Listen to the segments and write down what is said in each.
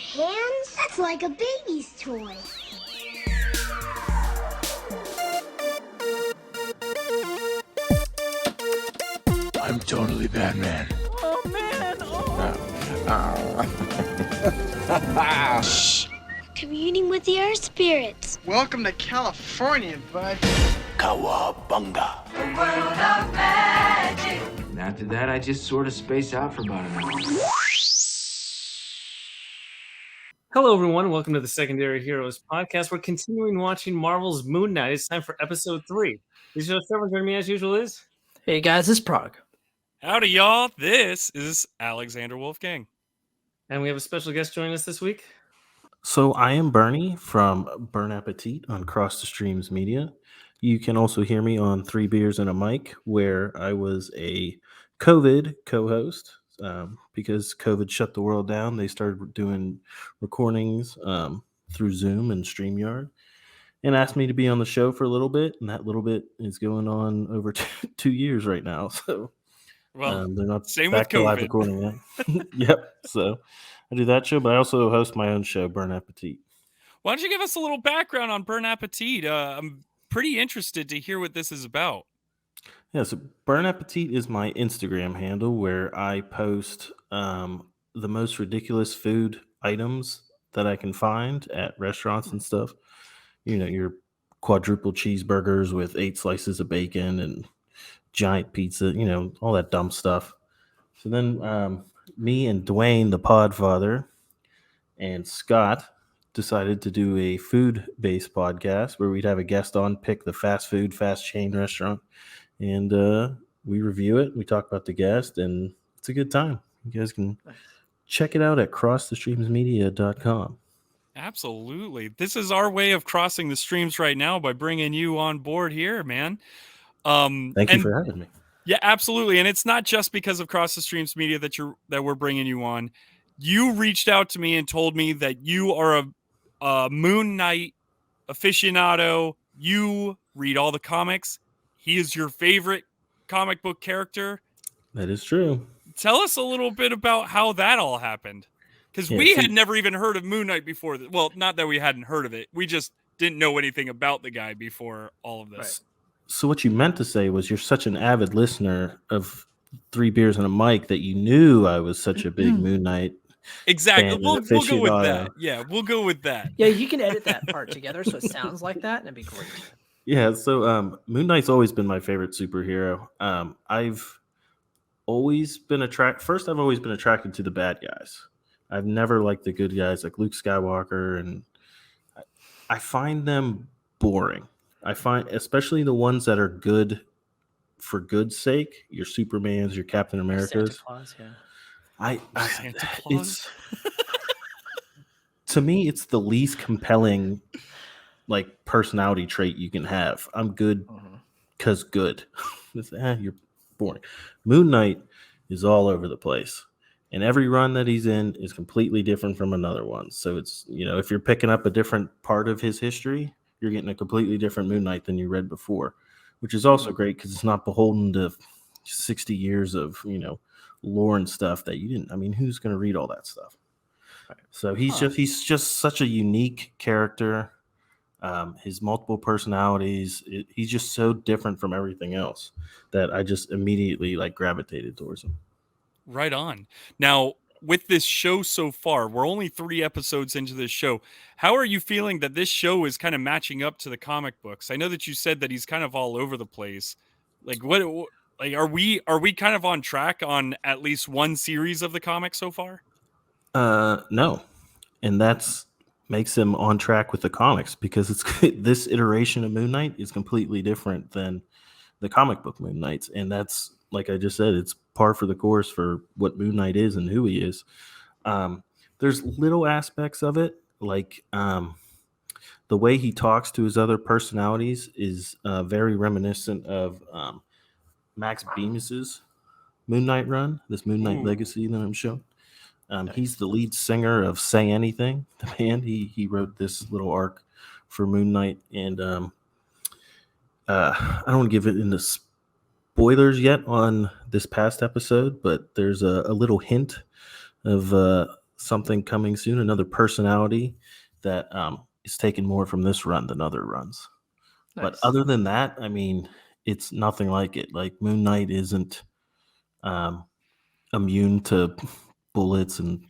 hands? That's like a baby's toy. I'm totally Batman. Oh, man. Shh. Communing with the earth spirits. Welcome to California, bud. Cowabunga. The world of magic. And after that, I just sort of space out for about an hour. Hello, everyone. Welcome to the Secondary Heroes podcast. We're continuing watching Marvel's Moon Knight. It's time for episode 3. This show server joining me as usual is... Hey guys, it's Prague. Howdy, y'all. This is Alexander Wolfgang. And we have a special guest joining us this week. So I am Bernie from Bernappetit on Cross the Streams Media. You can also hear me on 3 Beers and a Mic, where I was a COVID co-host. Because COVID shut the world down, they started doing recordings through Zoom and StreamYard and asked me to be on the show for a little bit. And that little bit is going on over 2 years right now. So they're not same back with to live COVID. recording yet. Yep. So I do that show, but I also host my own show, Bernappetit. Why don't you give us a little background on Bernappetit? I'm pretty interested to hear what this is about. Yeah, so Bernappetit is my Instagram handle where I post the most ridiculous food items that I can find at restaurants and stuff. You know, your quadruple cheeseburgers with 8 slices of bacon and giant pizza, you know, all that dumb stuff. So then me and Dwayne, the Podfather, and Scott decided to do a food-based podcast where we'd have a guest on, pick the fast chain restaurant, and we review it. We talk about the guest, and it's a good time. You guys can check it out at crossthestreamsmedia.com. Absolutely. This is our way of crossing the streams right now by bringing you on board here, man. Thank you for having me. Yeah, absolutely. And it's not just because of Cross the Streams Media that we're bringing you on. You reached out to me and told me that you are a Moon Knight aficionado. You read all the comics. He is your favorite comic book character. That is true. Tell us a little bit about how that all happened. Because we had never even heard of Moon Knight before. Well, not that we hadn't heard of it. We just didn't know anything about the guy before all of this. Right. So what you meant to say was you're such an avid listener of 3 Beers and a Mic that you knew I was such a big Moon Knight. Exactly. We'll go with that. Yeah, we'll go with that. Yeah, you can edit that part together so it sounds like that, and it'd be great. Yeah, so Moon Knight's always been my favorite superhero. I've always been attracted to the bad guys. I've never liked the good guys like Luke Skywalker, and I find them boring. I find especially the ones that are good for good's sake, your Supermans, your Captain Americas. Santa Claus, yeah. Santa Claus? To me, it's the least compelling like personality trait you can have. I'm good because good. You're boring. Moon Knight is all over the place. And every run that he's in is completely different from another one. So it's, you know, if you're picking up a different part of his history, you're getting a completely different Moon Knight than you read before, which is also great because it's not beholden to 60 years of, you know, lore and stuff that you didn't. I mean, who's going to read all that stuff? So he's just such a unique character. His multiple personalities, he's just so different from everything else that I just immediately like gravitated towards him. Right on. Now, with this show so far, we're only 3 episodes into this show. How are you feeling that this show is kind of matching up to the comic books? I know that you said that he's kind of all over the place. Like, are we kind of on track on at least one series of the comic so far? No, and that's makes him on track with the comics because it's this iteration of Moon Knight is completely different than the comic book Moon Knights, and that's like I just said, it's par for the course for what Moon Knight is and who he is. There's little aspects of it, like the way he talks to his other personalities is very reminiscent of Max Bemis's Moon Knight run, this Moon Knight Legacy that I'm showing. He's the lead singer of Say Anything, the band. He wrote this little arc for Moon Knight, and I don't want to give it into spoilers yet on this past episode, but there's a little hint of something coming soon, another personality that is taking more from this run than other runs. But Nice. other than that, I mean, it's nothing like it. Like Moon Knight isn't immune to bullets and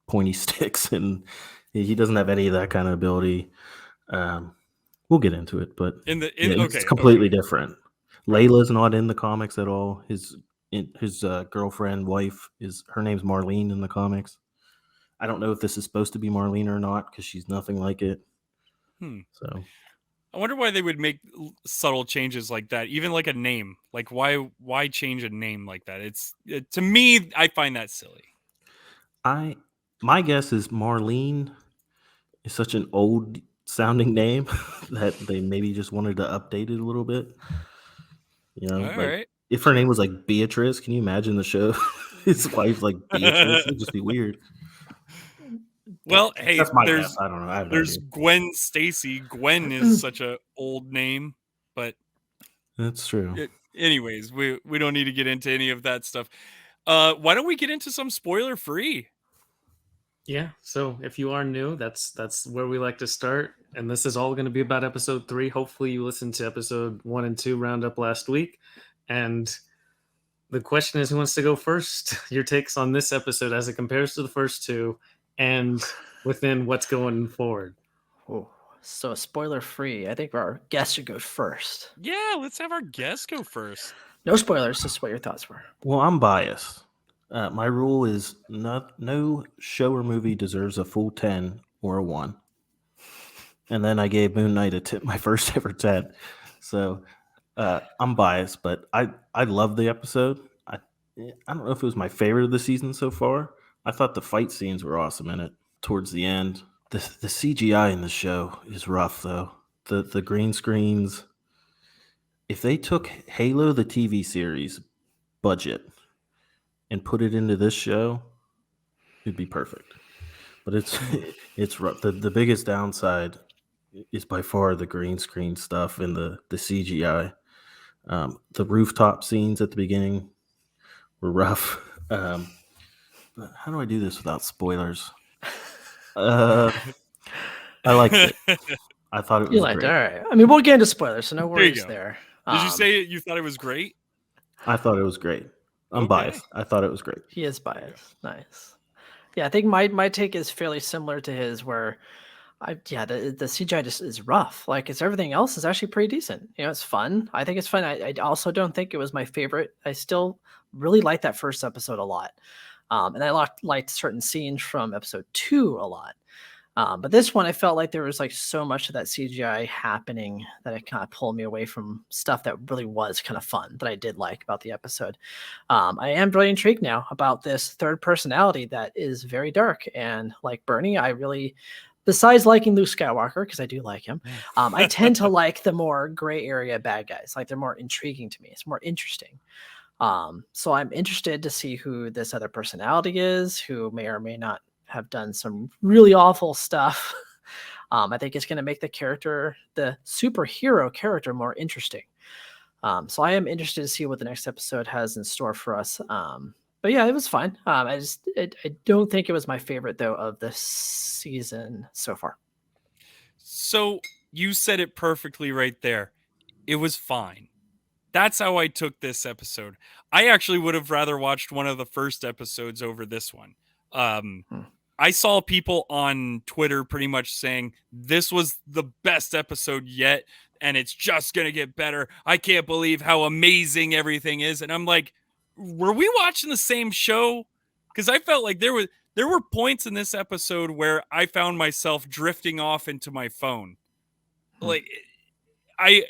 pointy sticks, and he doesn't have any of that kind of ability. We'll get into it, but it's completely different. Layla's not in the comics at all. His girlfriend, wife, her name's Marlene in the comics. I don't know if this is supposed to be Marlene or not because she's nothing like it. So I wonder why they would make subtle changes like that, even like a name. Like why change a name like that? To me, I find that silly. My guess is Marlene is such an old sounding name that they maybe just wanted to update it a little bit. You know, All like right. if her name was like Beatrice, can you imagine the show? His wife's like Beatrice. It'd just be weird. Well, hey, that's my guess. I don't know. There's Gwen Stacy. Gwen is such a old name, but that's true. Anyways, we don't need to get into any of that stuff. Why don't we get into some spoiler free? Yeah, so if you are new, that's where we like to start, and this is all going to be about episode 3. Hopefully you listened to episode 1 and 2 roundup last week, and the question is, who wants to go first? Your takes on this episode as it compares to the first 2, and within what's going forward. Oh, so spoiler free. I think our guest should go first. Yeah, let's have our guest go first. No spoilers, just what your thoughts were. Well, I'm biased. My rule is no show or movie deserves a full 10 or a 1. And then I gave Moon Knight a tip, my first ever 10. So I'm biased, but I love the episode. I don't know if it was my favorite of the season so far. I thought the fight scenes were awesome in it towards the end. The CGI in the show is rough, though. The green screens. If they took Halo, the TV series, budget and put it into this show, it'd be perfect. But it's rough. The biggest downside is by far the green screen stuff and the CGI. The rooftop scenes at the beginning were rough. But how do I do this without spoilers? I liked it. I thought it was great. All right. I mean, we'll get into spoilers, so no worries there. Did you say you thought it was great? I thought it was great. I'm biased. I thought it was great. He is biased. Nice. Yeah, I think my take is fairly similar to his, where the CGI just is rough. Like everything else is actually pretty decent. You know, it's fun. I think it's fun. I also don't think it was my favorite. I still really liked that first episode a lot. And I liked certain scenes from episode 2 a lot. But this one, I felt like there was like so much of that CGI happening that it kind of pulled me away from stuff that really was kind of fun that I did like about the episode. I am really intrigued now about this third personality that is very dark. And like Bernie, I really, besides liking Luke Skywalker, because I do like him, I tend to like the more gray area bad guys. Like they're more intriguing to me. It's more interesting. So I'm interested to see who this other personality is, who may or may not have done some really awful stuff. I think it's going to make the superhero character more interesting. So I am interested to see what the next episode has in store for us. But yeah, it was fine. I don't think it was my favorite though of this season so far. So you said it perfectly right there. It was fine. That's how I took this episode. I actually would have rather watched one of the first episodes over this one. I saw people on Twitter pretty much saying this was the best episode yet, and it's just going to get better. I can't believe how amazing everything is. And I'm like, were we watching the same show? Because I felt like there were points in this episode where I found myself drifting off into my phone. Like, I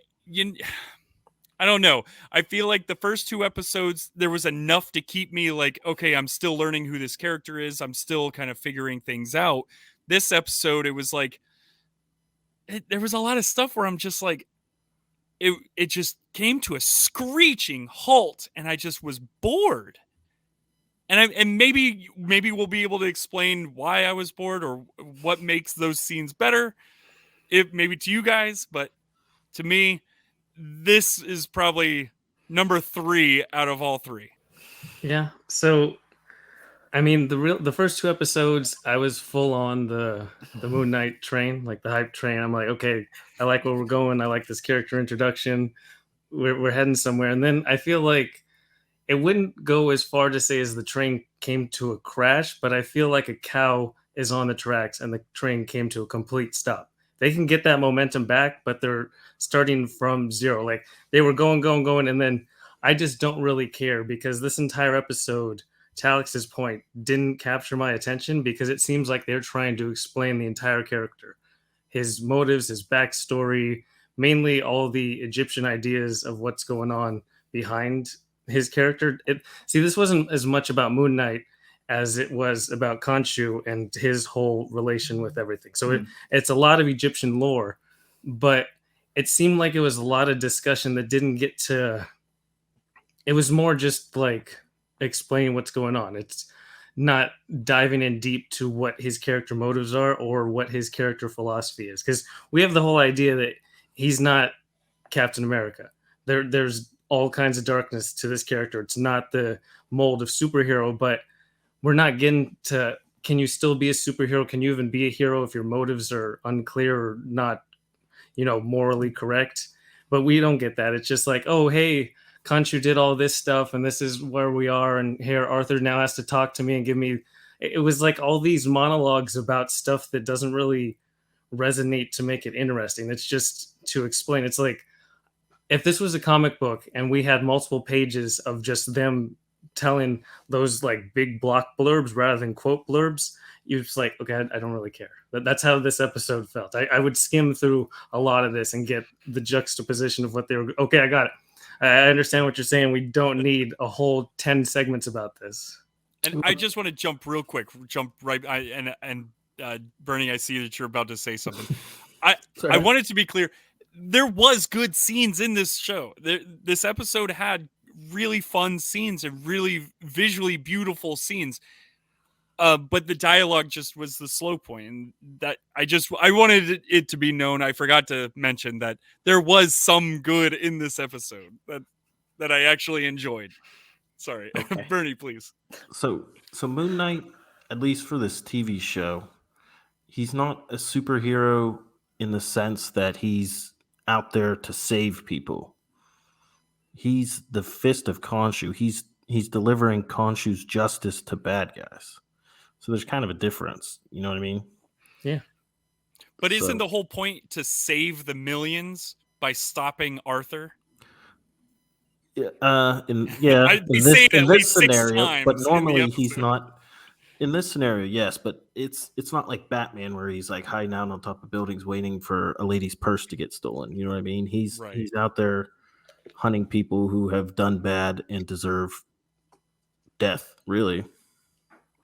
don't know. I feel like the first 2 episodes, there was enough to keep me like, okay, I'm still learning who this character is. I'm still kind of figuring things out. This episode, it was like, there was a lot of stuff where I'm just like, it just came to a screeching halt and I just was bored. And maybe we'll be able to explain why I was bored or what makes those scenes better. Maybe to you guys, but to me, this is probably number 3 out of all 3. Yeah. So I mean, the first 2 episodes, I was full on the Moon Knight train, like the hype train. I'm like, okay, I like where we're going. I like this character introduction. We're heading somewhere. And then I feel like it wouldn't go as far to say as the train came to a crash, but I feel like a cow is on the tracks and the train came to a complete stop. They can get that momentum back, but they're starting from zero. Like they were going, and then I just don't really care because this entire episode, to Alex's point, didn't capture my attention because it seems like they're trying to explain the entire character, his motives, his backstory, mainly all the Egyptian ideas of what's going on behind his character. This wasn't as much about Moon Knight as it was about Khonshu and his whole relation with everything. So it's a lot of Egyptian lore, but it seemed like it was a lot of discussion that didn't get to. It was more just like explaining what's going on. It's not diving in deep to what his character motives are or what his character philosophy is, because we have the whole idea that he's not Captain America. There's all kinds of darkness to this character. It's not the mold of superhero, but we're not getting to, can you still be a superhero? Can you even be a hero if your motives are unclear or not, morally correct? But we don't get that. It's just like, oh, hey, Khonshu did all this stuff and this is where we are. And here Arthur now has to talk to me and give me, it was like all these monologues about stuff that doesn't really resonate to make it interesting. It's just to explain. It's like, if this was a comic book and we had multiple pages of just them telling those like big block blurbs rather than quote blurbs, you're just like, okay, I don't really care. That's how this episode felt. I would skim through a lot of this and get the juxtaposition of what they were. Okay, I got it. I understand what you're saying. We don't need a whole 10 segments about this. And I just want to jump right. Bernie, I see that you're about to say something. I wanted to be clear. There was good scenes in this show. This episode had really fun scenes and really visually beautiful scenes. But the dialogue just was the slow point, and that I wanted it to be known. I forgot to mention that there was some good in this episode that I actually enjoyed. Sorry, okay. Bernie, please. So Moon Knight, at least for this TV show, he's not a superhero in the sense that he's out there to save people. He's the fist of Khonshu. He's delivering Khonshu's justice to bad guys. So there's kind of a difference. You know what I mean? Yeah. But isn't the whole point to save the millions by stopping Arthur? In this scenario, but normally he's not. In this scenario, yes, but it's not like Batman where he's like hiding out on top of buildings waiting for a lady's purse to get stolen. You know what I mean? He's out there hunting people who have done bad and deserve death, really.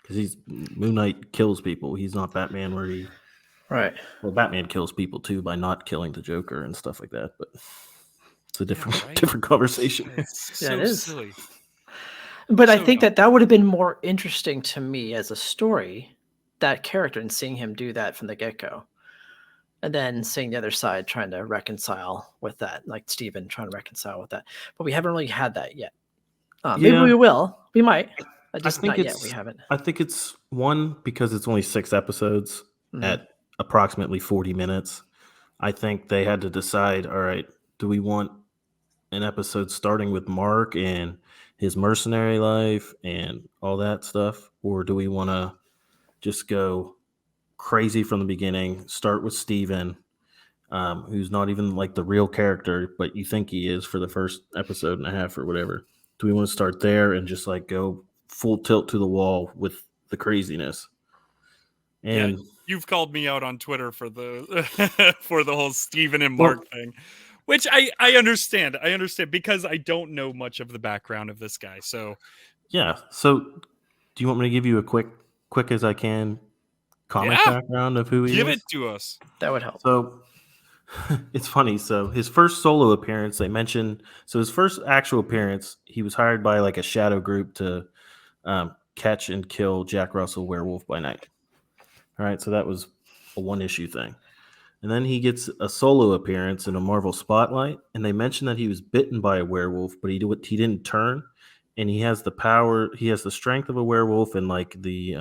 Because Moon Knight kills people. He's not Batman where he... Right. Well, Batman kills people too by not killing the Joker and stuff like that, but it's a different conversation. It's Yeah, so it is. silly. But I So think dumb. that would have been more interesting to me as a story, that character, and seeing him do that from the get-go. And then seeing the other side trying to reconcile with that, like Steven trying to reconcile with that. But we haven't really had that yet. Maybe we will. We might. Just not yet. We haven't. I think it's one, because it's only 6 episodes at approximately 40 minutes. I think they had to decide, all right, do we want an episode starting with Mark and his mercenary life and all that stuff? Or do we want to just go crazy from the beginning, start with Steven, who's not even like the real character, but you think he is for the first episode and a half or whatever? Do we want to start there and just like go full tilt to the wall with the craziness? And you've called me out on Twitter for the for the whole Steven and Mark thing, which I understand. I understand because I don't know much of the background of this guy. So yeah. So do you want me to give you a quick as I can comic background of who he is? Give it to us. That would help. So it's funny. So his first solo appearance, they mentioned. So his first actual appearance, he was hired by like a shadow group to catch and kill Jack Russell, Werewolf by Night. All right, so that was a 1-issue thing. And then he gets a solo appearance in a Marvel Spotlight, and they mentioned that he was bitten by a werewolf, but he didn't turn. and he has the power. He has the strength of a werewolf and like the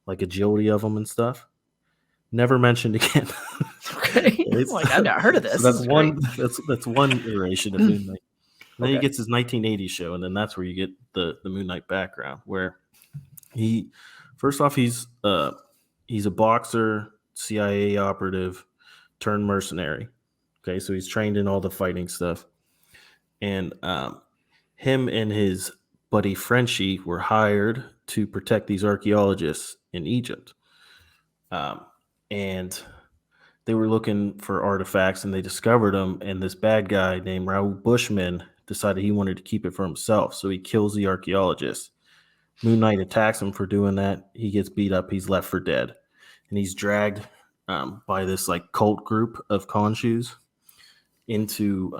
like agility of him and stuff. Never mentioned again. Okay. Like, I've not heard of this. So that's This is one. great. That's one iteration of Moon Knight. And then he Okay. gets his 1980 show, and then that's where you get the Moon Knight background, where he first off he's a boxer, CIA operative, turned mercenary. Okay, so he's trained in all the fighting stuff, and him and his buddy Frenchie were hired to protect these archaeologists in Egypt, and they were looking for artifacts, and they discovered them. And this bad guy named Raoul Bushman decided he wanted to keep it for himself, so he kills the archaeologists. Moon Knight attacks him for doing that. He gets beat up. He's left for dead, and he's dragged by this like cult group of Khonshu's into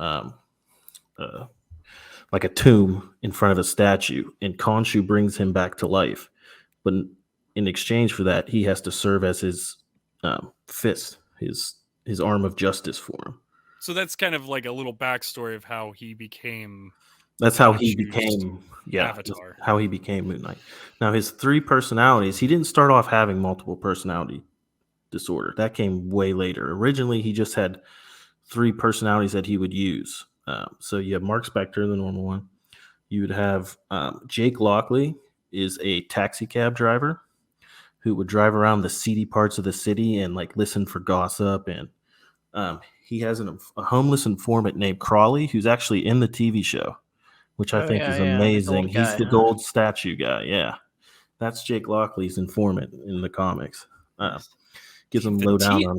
like a tomb in front of a statue, and Khonshu brings him back to life. But in exchange for that, he has to serve as his fist, his arm of justice for him. So that's kind of like a little backstory of how he became. That's how he Khonshu's became, Avatar. how he became Moon Knight. Now, his 3 personalities, he didn't start off having multiple personality disorder. That came way later. Originally, he just had 3 personalities that he would use. So you have Mark Spector, the normal one. You would have Jake Lockley, is a taxi cab driver who would drive around the seedy parts of the city and like listen for gossip. And he has a homeless informant named Crawley, who's actually in the TV show, which I think is amazing. The gold He's guy, the gold statue guy. Yeah. That's Jake Lockley's informant in the comics. Gives him lowdown on.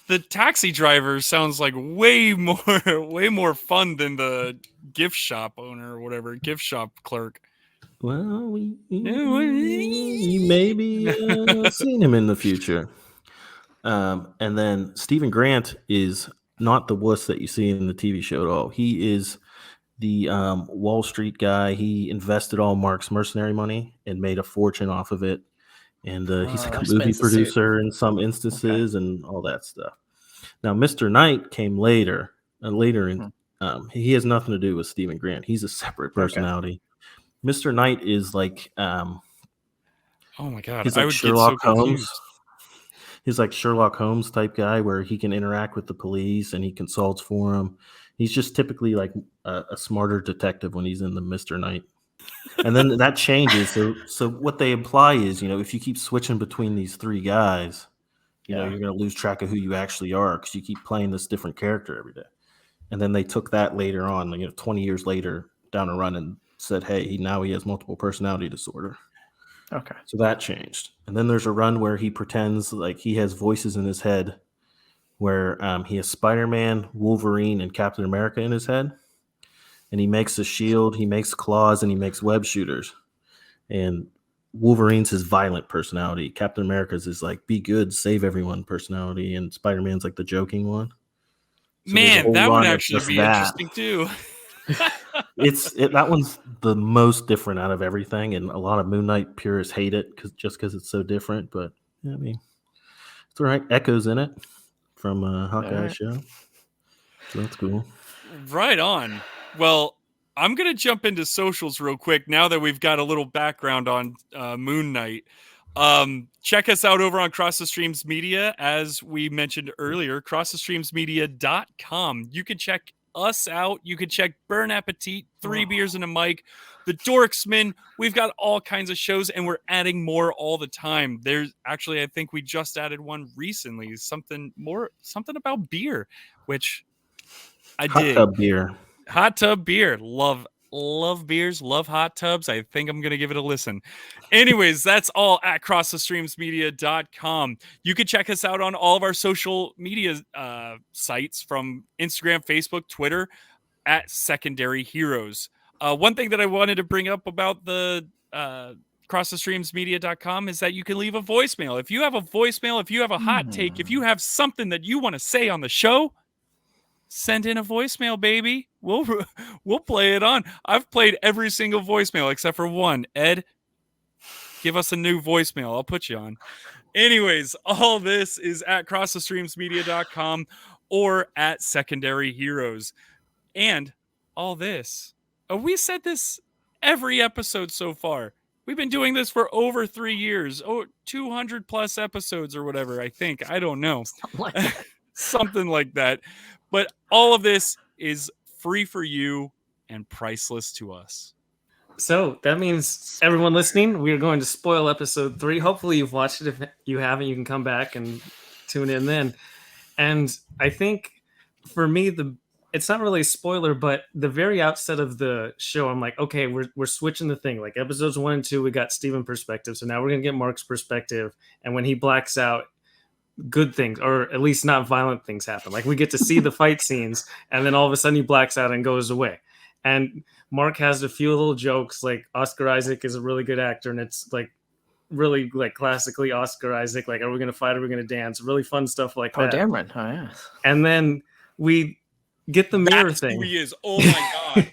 The taxi driver sounds like way more fun than the gift shop owner or whatever, gift shop clerk. Well, you maybe seen him in the future. And then Stephen Grant is not the wuss that you see in the TV show at all. He is the Wall Street guy. He invested all Mark's mercenary money and made a fortune off of it. And he's like a movie producer in some instances and all that stuff. Now, Mr. Knight came later. He has nothing to do with Stephen Grant. He's a separate personality. Mr. Knight is like, oh my god, he's I like would Sherlock get so Holmes. confused. He's like Sherlock Holmes type guy where he can interact with the police and he consults for them. He's just typically like a smarter detective when he's in the Mr. Knight. And then that changes. So what they imply is, if you keep switching between these 3 guys, you're going to lose track of who you actually are because you keep playing this different character every day. And then they took that later on, 20 years later down a run and said, hey, now he has multiple personality disorder. Okay. So that changed. And then there's a run where he pretends like he has voices in his head where he has Spider-Man, Wolverine, and Captain America in his head. And he makes a shield, he makes claws, and he makes web shooters. And Wolverine's his violent personality. Captain America's his like be good, save everyone personality, and Spider-Man's like the joking one. So man, that would actually be interesting too. That one's the most different out of everything, and a lot of Moon Knight purists hate it because it's so different. But I mean, it's all right. Echo's in it from Hawkeye show, so that's cool. Right on. Well, I'm going to jump into socials real quick now that we've got a little background on Moon Knight. Check us out over on Cross the Streams Media. As we mentioned earlier, crossthestreamsmedia.com. You can check us out. You can check Bernappetit, 3 Beers and a Mic, The Dorksman. We've got all kinds of shows, and we're adding more all the time. There's actually, I think we just added one recently, something about beer, which I did. Hot tub beer. Love beers, love hot tubs. I think I'm going to give it a listen. Anyways, that's all at crossthestreamsmedia.com. You can check us out on all of our social media sites from Instagram, Facebook, Twitter at Secondary Heroes. One thing that I wanted to bring up about the crossthestreamsmedia.com is that you can leave a voicemail. If you have a voicemail, if you have a hot take, if you have something that you want to say on the show, send in a voicemail, baby. We'll play it on. I've played every single voicemail except for one. Ed, give us a new voicemail. I'll put you on. Anyways, all this is at crossthestreamsmedia.com or at Secondary Heroes. And all this, we said this every episode so far. We've been doing this for over 3 years. 200 plus episodes or whatever, I think. I don't know. Something like that. Something like that. But all of this is free for you and priceless to us. So that means everyone listening, we are going to spoil episode 3. Hopefully you've watched it. If you haven't, you can come back and tune in then. And I think for me, it's not really a spoiler, but the very outset of the show, I'm like, okay, we're switching the thing. Like episodes 1 and 2, we got Steven perspective. So now we're going to get Mark's perspective. And when he blacks out, good things, or at least not violent things happen. Like we get to see the fight scenes, and then all of a sudden he blacks out and goes away. And Mark has a few little jokes, like Oscar Isaac is a really good actor, and it's like really like classically Oscar Isaac, like, are we going to fight? Are we going to dance? Really fun stuff like that. Oh, damn right. Oh, yeah. And then we get the mirror That's thing. who he is. Oh my God.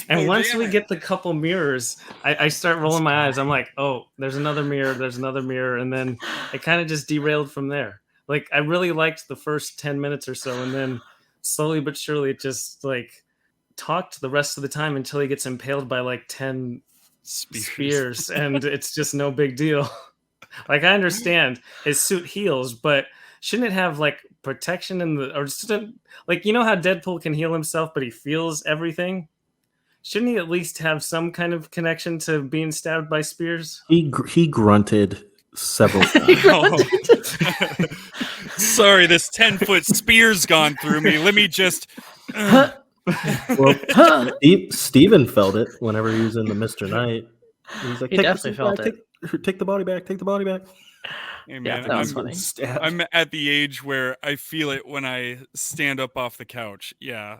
And once we get the couple mirrors, I start rolling my eyes. I'm like, oh, there's another mirror. There's another mirror. And then it kind of just derailed from there. Like I really liked the first 10 minutes or so. And then slowly but surely it just like talked the rest of the time until he gets impaled by like 10 spears. And it's just no big deal. Like I understand his suit heals, but shouldn't it have like protection in the, or just like, you know how Deadpool can heal himself, but he feels everything? Shouldn't he at least have some kind of connection to being stabbed by spears? He grunted several times. Sorry, this 10-foot spear's gone through me. Let me just. Well, Steven felt it whenever he was in the Mr. Knight. He's like, He definitely felt it. Take the body back. Take the body back. Hey, man, Yeah, that was funny. I'm at the age where I feel it when I stand up off the couch. Yeah.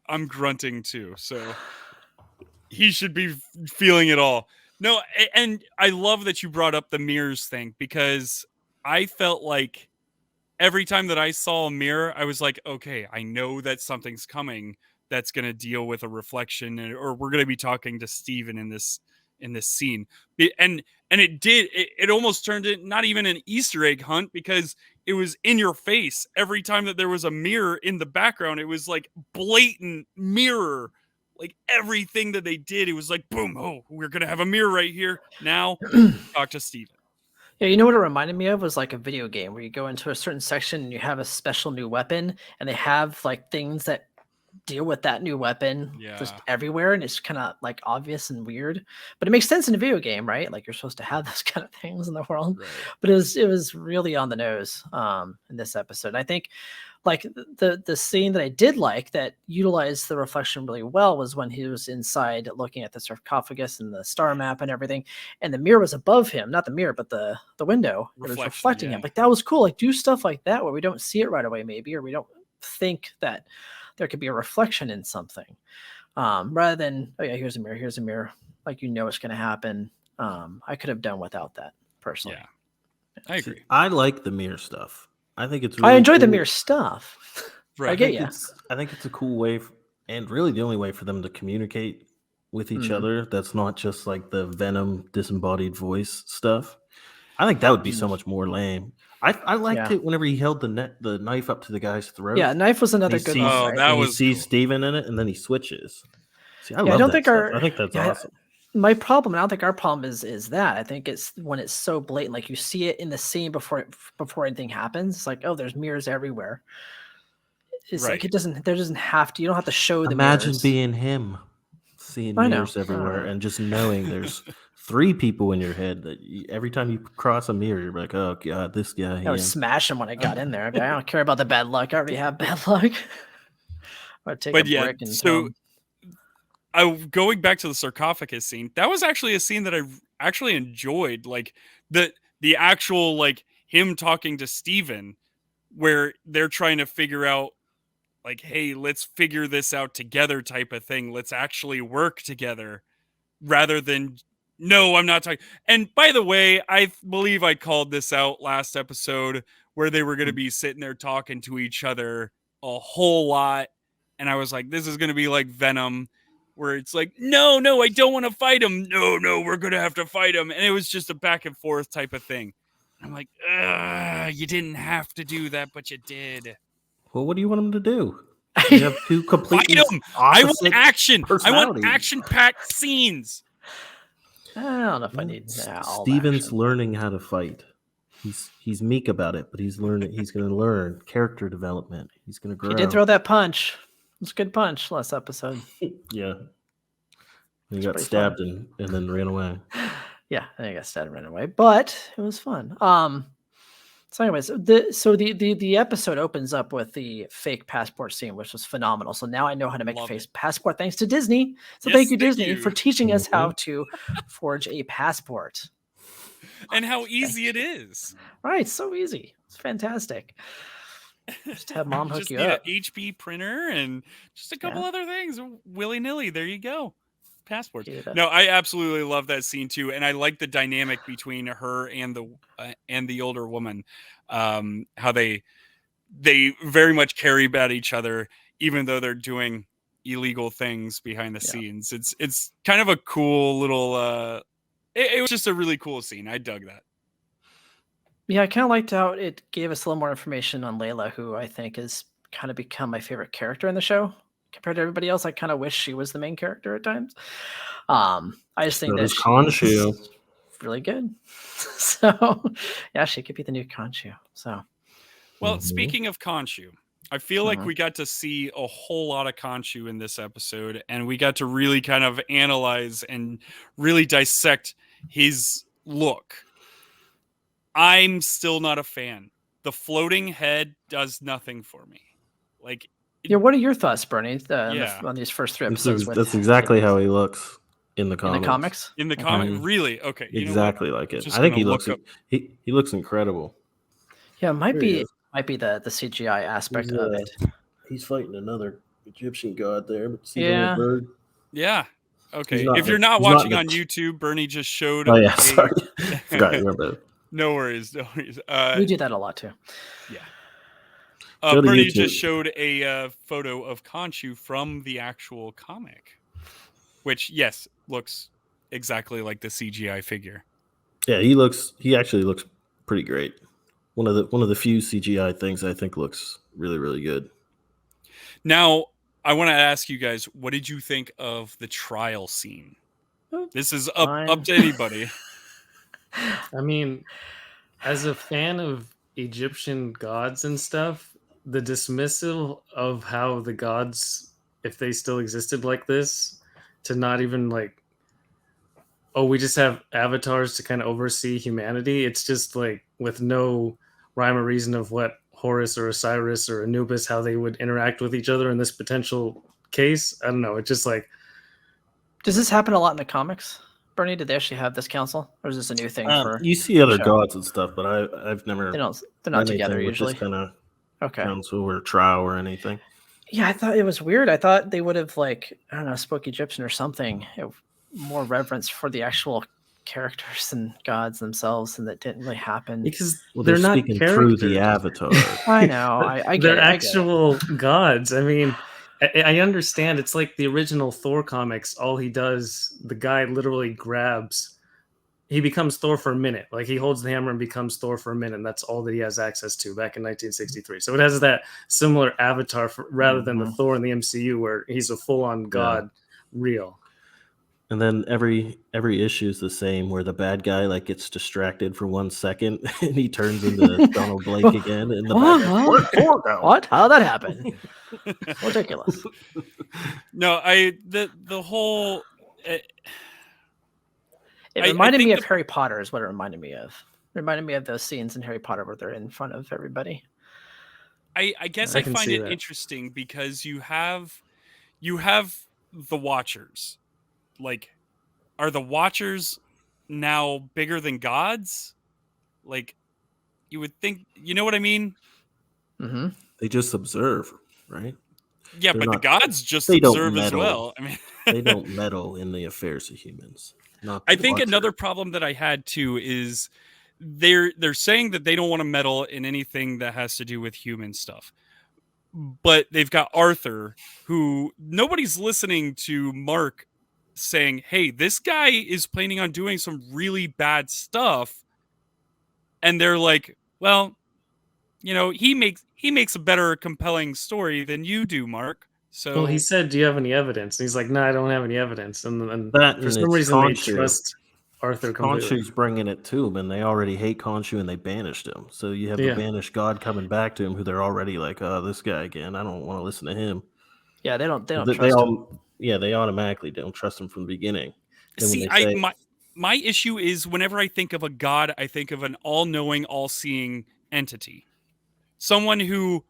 I'm grunting too, so he should be feeling it all. No, and I love that you brought up the mirrors thing, because I felt like every time that I saw a mirror, I was like, okay, I know that something's coming that's going to deal with a reflection, or we're going to be talking to Steven in this scene. And it almost turned it not even an Easter egg hunt, because it was in your face every time that there was a mirror in the background. It was like blatant mirror, like everything that they did. It was like, boom, oh, we're gonna have a mirror right here. Now talk to Steven. Yeah, you know what it reminded me of was like a video game where you go into a certain section and you have a special new weapon, and they have like things that deal with that new weapon just everywhere, and it's kind of like obvious and weird, but it makes sense in a video game, right? Like you're supposed to have those kind of things in the world, right. But it was really on the nose in this episode. I think like the scene that I did like that utilized the reflection really well was when he was inside looking at the sarcophagus and the star map and everything, and the mirror was above him, not the mirror, but the window. It was reflecting him. Like that was cool. Like do stuff like that where we don't see it right away, maybe, or we don't think that there could be a reflection in something, rather than, oh yeah, here's a mirror. Like, you know, it's going to happen. I could have done without that personally. Yeah, I agree. I like the mirror stuff. I think it's really I enjoy cool. the mirror stuff. Right. I get you. I think it's a cool way, and really the only way for them to communicate with each other. That's not just like the Venom disembodied voice stuff. I think that would be so much more lame. I liked it whenever he held the knife up to the guy's throat. Yeah, knife was another good one. Oh, right? that was was see cool. Steven in it, and then he switches. See, I I don't think I think that's awesome. My problem, I don't think our problem is that. I think it's when it's so blatant, like you see it in the scene before anything happens. It's like, oh, there's mirrors everywhere. It's Right. like there doesn't have to. You don't have to show the Imagine mirrors. being him, seeing I know. mirrors everywhere, and just knowing there's 3 people in your head that every time you cross a mirror, you're like, oh god, this guy. I would smash him when I got in there. I don't care about the bad luck. I already have bad luck. I'd take a brick and so going back to the sarcophagus scene, that was actually a scene that I actually enjoyed. Like the actual like him talking to Steven, where they're trying to figure out like, hey, let's figure this out together type of thing. Let's actually work together rather than, no, I'm not talking. And by the way, I believe I called this out last episode where they were going to be sitting there talking to each other a whole lot. And I was like, this is going to be like Venom, where it's like, no, I don't want to fight him. No, we're going to have to fight him. And it was just a back and forth type of thing. I'm like, you didn't have to do that, but you did. Well, what do you want him to do? You have two completely Fight 'em! I want opposite action. I want personalities. action-packed scenes. I don't know if I need all Steven's action. learning how to fight. He's meek about it, but he's learning. He's going to learn character development. He's going to grow. He did throw that punch. It was a good punch last episode. Yeah. He got pretty stabbed and then ran away. Yeah, I think I got stabbed and ran away, but it was fun. So anyways, the episode opens up with the fake passport scene, which was phenomenal. So now I know how to make Love a fake passport thanks to Disney. So Yes, thank you, thank Disney, you. for teaching us how to forge a passport. And how easy it is. Right, so easy. It's fantastic. Just have mom hook Just you need up. an HP printer and just a couple other things. Willy-nilly, there you go. Passport. Get it up. No, I absolutely love that scene too, and I like the dynamic between her and the older woman. How they very much care about each other, even though they're doing illegal things behind the scenes. It's kind of a cool little. It was just a really cool scene. I dug that. Yeah, I kind of liked how it gave us a little more information on Layla, who I think has kind of become my favorite character in the show compared to everybody else. I kind of wish she was the main character at times. I just think that she's really good. So yeah, she could be the new Khonshu. So, well, speaking of Khonshu, I feel like we got to see a whole lot of Khonshu in this episode, and we got to really kind of analyze and really dissect his look. I'm still not a fan. The floating head does nothing for me. Like, yeah, what are your thoughts, Bernie, on these first three episodes? That's exactly how he looks in the comics. In the comics? In the comic, really? Okay, exactly like it. I think he looks incredible. Yeah, it might be the CGI aspect of it. He's fighting another Egyptian god there. But see Yeah. the little bird? Yeah. Okay. He's not If you're the- not he's not watching the- on YouTube, Bernie just showed. Oh yeah, sorry. Forgot you were bad. No worries. No worries. We do that a lot too. Yeah. Go to Bernie YouTube. just showed a photo of Khonshu from the actual comic, which yes looks exactly like the CGI figure. Yeah, he actually looks pretty great. One of the few CGI things I think looks really, really good. Now, I want to ask you guys, what did you think of the trial scene? This is up to anybody. I mean, as a fan of Egyptian gods and stuff, the dismissal of how the gods, if they still existed like this, to not even like, oh, we just have avatars to kind of oversee humanity. It's just like with no rhyme or reason of what Horus or Osiris or Anubis, how they would interact with each other in this potential case. I don't know. It's just like. Does this happen a lot in the comics? Bernie, did they actually have this council, or is this a new thing for? You see other show? gods and stuff, but I've never. They're not together with usually. This kind of Okay. council or trial or anything. Yeah, I thought it was weird. I thought they would have spoke Egyptian or something. More reverence for the actual characters and gods themselves, and that didn't really happen. Because they're not speaking characters. through the avatar. I know. I get They're it, I get it. actual gods. I mean, I understand. It's like the original Thor comics. All he does, the guy literally grabs. He becomes Thor for a minute. Like he holds the hammer and becomes Thor for a minute. And that's all that he has access to back in 1963. So it has that similar avatar rather than the Thor in the MCU where he's a full-on god, real. And then every issue is the same, where the bad guy like gets distracted for 1 second and he turns into Donald Blake again. And the bad guy, "Where's Thor now?" What? How did that happen? Ridiculous. No, the whole. It reminded me of Harry Potter is what it reminded me of. It reminded me of those scenes in Harry Potter where they're in front of everybody. I guess I find it interesting because you have the Watchers. Like, are the Watchers now bigger than gods? Like, you would think, you know what I mean? Mm-hmm. They just observe, right? Yeah, They're but not- the gods just they don't observe as meddle. well. I mean, They don't meddle in the affairs of humans. Not I the think Watcher. another problem that I had too is they're saying that they don't want to meddle in anything that has to do with human stuff. But they've got Arthur, who nobody's listening to Mark saying, hey, this guy is planning on doing some really bad stuff. And they're like, well, he makes a better compelling story than you do, Mark. So Well, he said, "Do you have any evidence?" And he's like, "No, I don't have any evidence." And That for and some it's reason, they Khonshu. trust Arthur completely. Khonshu's bringing it to him, and they already hate Khonshu, and they banished him. So you have the Yeah. banished god coming back to him, who they're already like, "Oh, this guy again. I don't want to listen to him." Yeah, they don't They trust him. all, yeah, they automatically don't trust him from the beginning. Then when see, they say, my issue is whenever I think of a god, I think of an all-knowing, all-seeing entity, someone who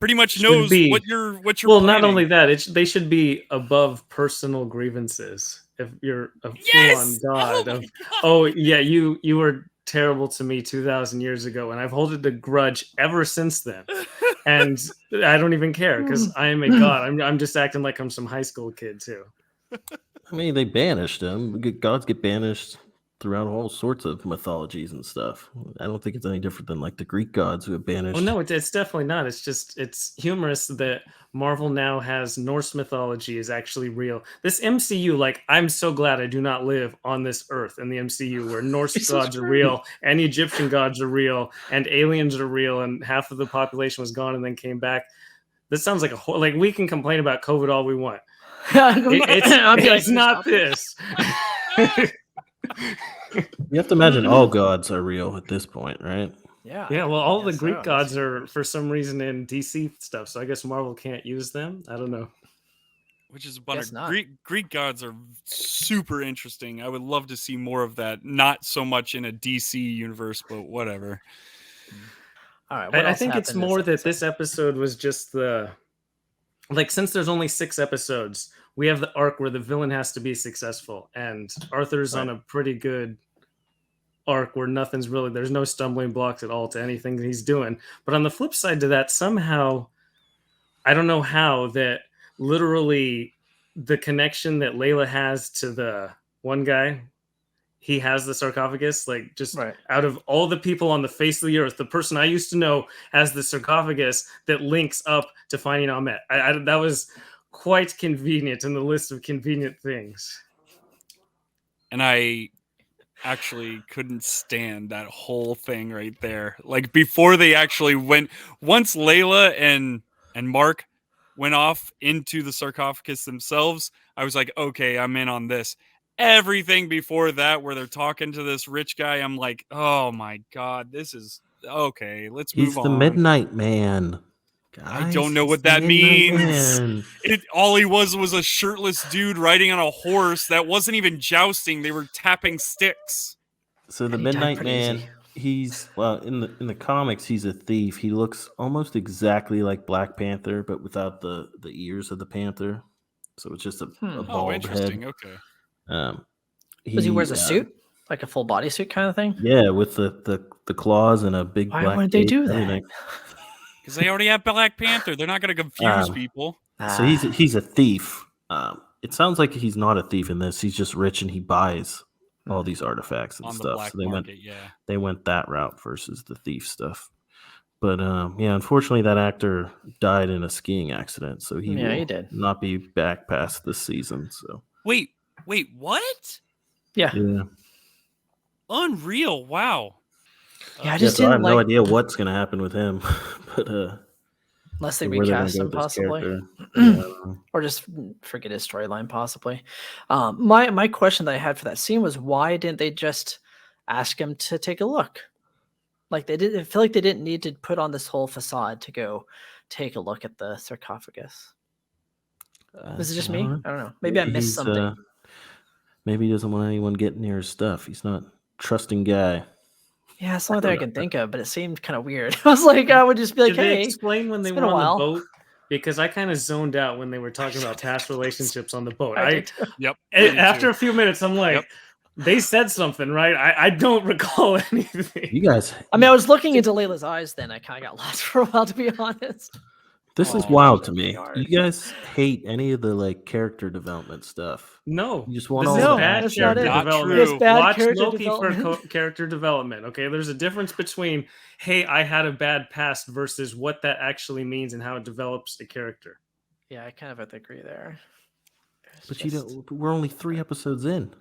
pretty much Should knows be- what you're Well, planning. not only that, they should be above personal grievances. If you're a Yes! full-on god Oh of, my God! oh yeah, you were terrible to me 2,000 years ago, and I've holded a grudge ever since then. And I don't even care because I am a god. I'm just acting like I'm some high school kid too. I mean, they banished him. Gods get banished throughout all sorts of mythologies and stuff. I don't think it's any different than like the Greek gods who have banished. Oh no, it's definitely not. It's humorous that Marvel now has Norse mythology is actually real. This MCU, like, I'm so glad I do not live on this earth in the MCU where Norse gods are real and Egyptian gods are real and aliens are real and half of the population was gone and then came back. This sounds like like we can complain about COVID all we want. It's not this. You have to imagine all gods are real at this point, right? Yeah. Yeah, well, all the Yes, Greek so. gods are for some reason in DC stuff, so I guess Marvel can't use them. I don't know. Which is a bummer. Guess not. Greek gods are super interesting. I would love to see more of that. Not so much in a DC universe, but whatever. All right. What I else think it's happened more that episode? this episode was just since there's only 6 episodes, we have the arc where the villain has to be successful, and Arthur's on a pretty good arc where there's no stumbling blocks at all to anything that he's doing. But on the flip side to that, somehow, I don't know how, that literally the connection that Layla has to the one guy, he has the sarcophagus, like, just out of all the people on the face of the earth, the person I used to know has the sarcophagus that links up to finding Ahmet. That was quite convenient in the list of convenient things. And I actually couldn't stand that whole thing right there. Like, before they actually once Layla and Mark went off into the sarcophagus themselves, I was like, okay, I'm in on this. Everything before that, where they're talking to this rich guy, I'm like, oh my God, this is okay. Let's move on. He's the Midnight Man. I don't know what that means. All he was a shirtless dude riding on a horse that wasn't even jousting. They were tapping sticks. So the Midnight Man, he's in the comics, he's a thief. He looks almost exactly like Black Panther, but without the ears of the panther. So it's just a bald interesting. head. Okay. Does he wears a suit, like a full body suit kind of thing? Yeah, with the claws and a big. Why black would they cape, do that? everything. Because they already have Black Panther. They're not going to confuse people. So he's a thief. It sounds like he's not a thief in this. He's just rich and he buys all these artifacts and On the stuff. black So market, they went that route versus the thief stuff. But yeah, unfortunately, that actor died in a skiing accident, so he did not be back past this season. So wait, what? Yeah. Unreal! Wow. Yeah, I just so I didn't have no idea what's going to happen with him, but unless they where they're gonna recast go him with this possibly, character. or just forget his storyline possibly. My question that I had for that scene was, why didn't they just ask him to take a look? Like, they didn't. I feel like they didn't need to put on this whole facade to go take a look at the sarcophagus. Was it just me? I don't know. Maybe I missed something. Maybe he doesn't want anyone getting near his stuff. He's not a trusting guy. Yeah, it's the only thing I can think of, but it seemed kind of weird. I was like, I would just be like, Did hey, they explain when they were on the boat? Because I kind of zoned out when they were talking about past relationships on the boat. After a few minutes, I'm like, they said something, right? I don't recall anything. You guys. I mean, I was looking into Layla's eyes then. I kind of got lost for a while, to be honest. This is wild to me. You guys hate any of the like character development stuff. No, you just want this all is bad character development. It's bad Watch character Loki development. for character development. Okay, there's a difference between hey, I had a bad past versus what that actually means and how it develops a character. Yeah, I kind of have to agree there. But you don't. We're only 3 episodes in.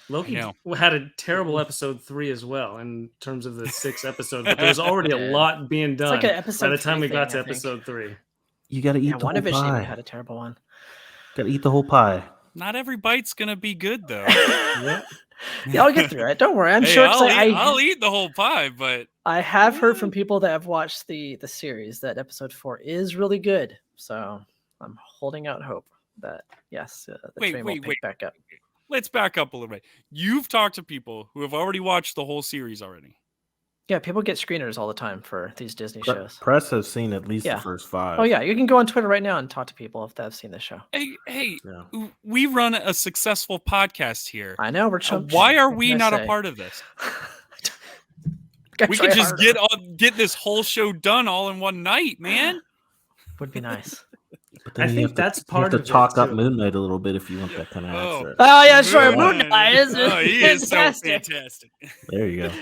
Loki know. had a terrible episode 3 as well in terms of the 6 episodes, but there was already a lot being It's done like an by episode the time 3 we got thing, to I think. episode 3. You got to eat Yeah, the whole WandaVision even pie. had a terrible one. Got to eat the whole pie. Not every bite's gonna be good though. Yeah. Yeah, I'll get through it. Don't worry. I'm Hey, sure. 'Cause I'll eat the whole pie, but I have heard from people that have watched the series that episode 4 is really good. So I'm holding out hope that yes, the train will pick back up. let's back up a little bit. You've talked to people who have already watched the whole series already. Yeah, people get screeners all the time for these Disney shows. Press has seen at least Yeah. the first 5. Oh yeah, you can go on Twitter right now and talk to people if they've seen the show. Hey, Yeah. we run a successful podcast here. I know we're. Why are what we can I not a say? part of this? Gotta We try could just harder. get this whole show done all in one night, man. Would be nice. But then I you think have to, that's you part have of to it, talk up too. Moon Knight a little bit if you want that kind of Oh. accent. Oh yeah, sure. Moon Moon Knight is Oh, he is so fantastic. fantastic. There you go.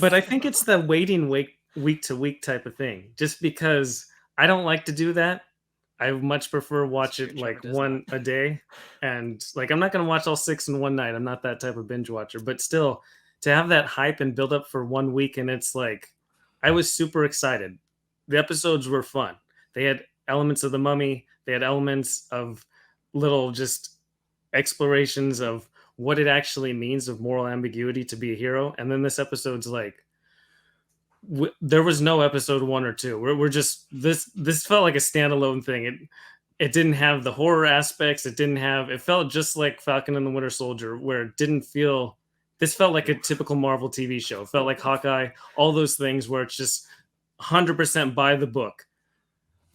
But I think it's the waiting week to week type of thing. Just because I don't like to do that. I much prefer watch it like one a day. And like I'm not gonna watch all 6 in one night. I'm not that type of binge watcher. But still, to have that hype and build up for 1 week, and it's like I was super excited. The episodes were fun. They had elements of the Mummy, they had elements of little just explorations of what it actually means of moral ambiguity to be a hero. And then this episode's like there was no episode 1 or 2. We're just this felt like a standalone thing. It didn't have the horror aspects. It felt just like Falcon and the Winter Soldier, where it didn't feel. This felt like a typical Marvel TV show. It felt like Hawkeye, all those things where it's just 100% by the book.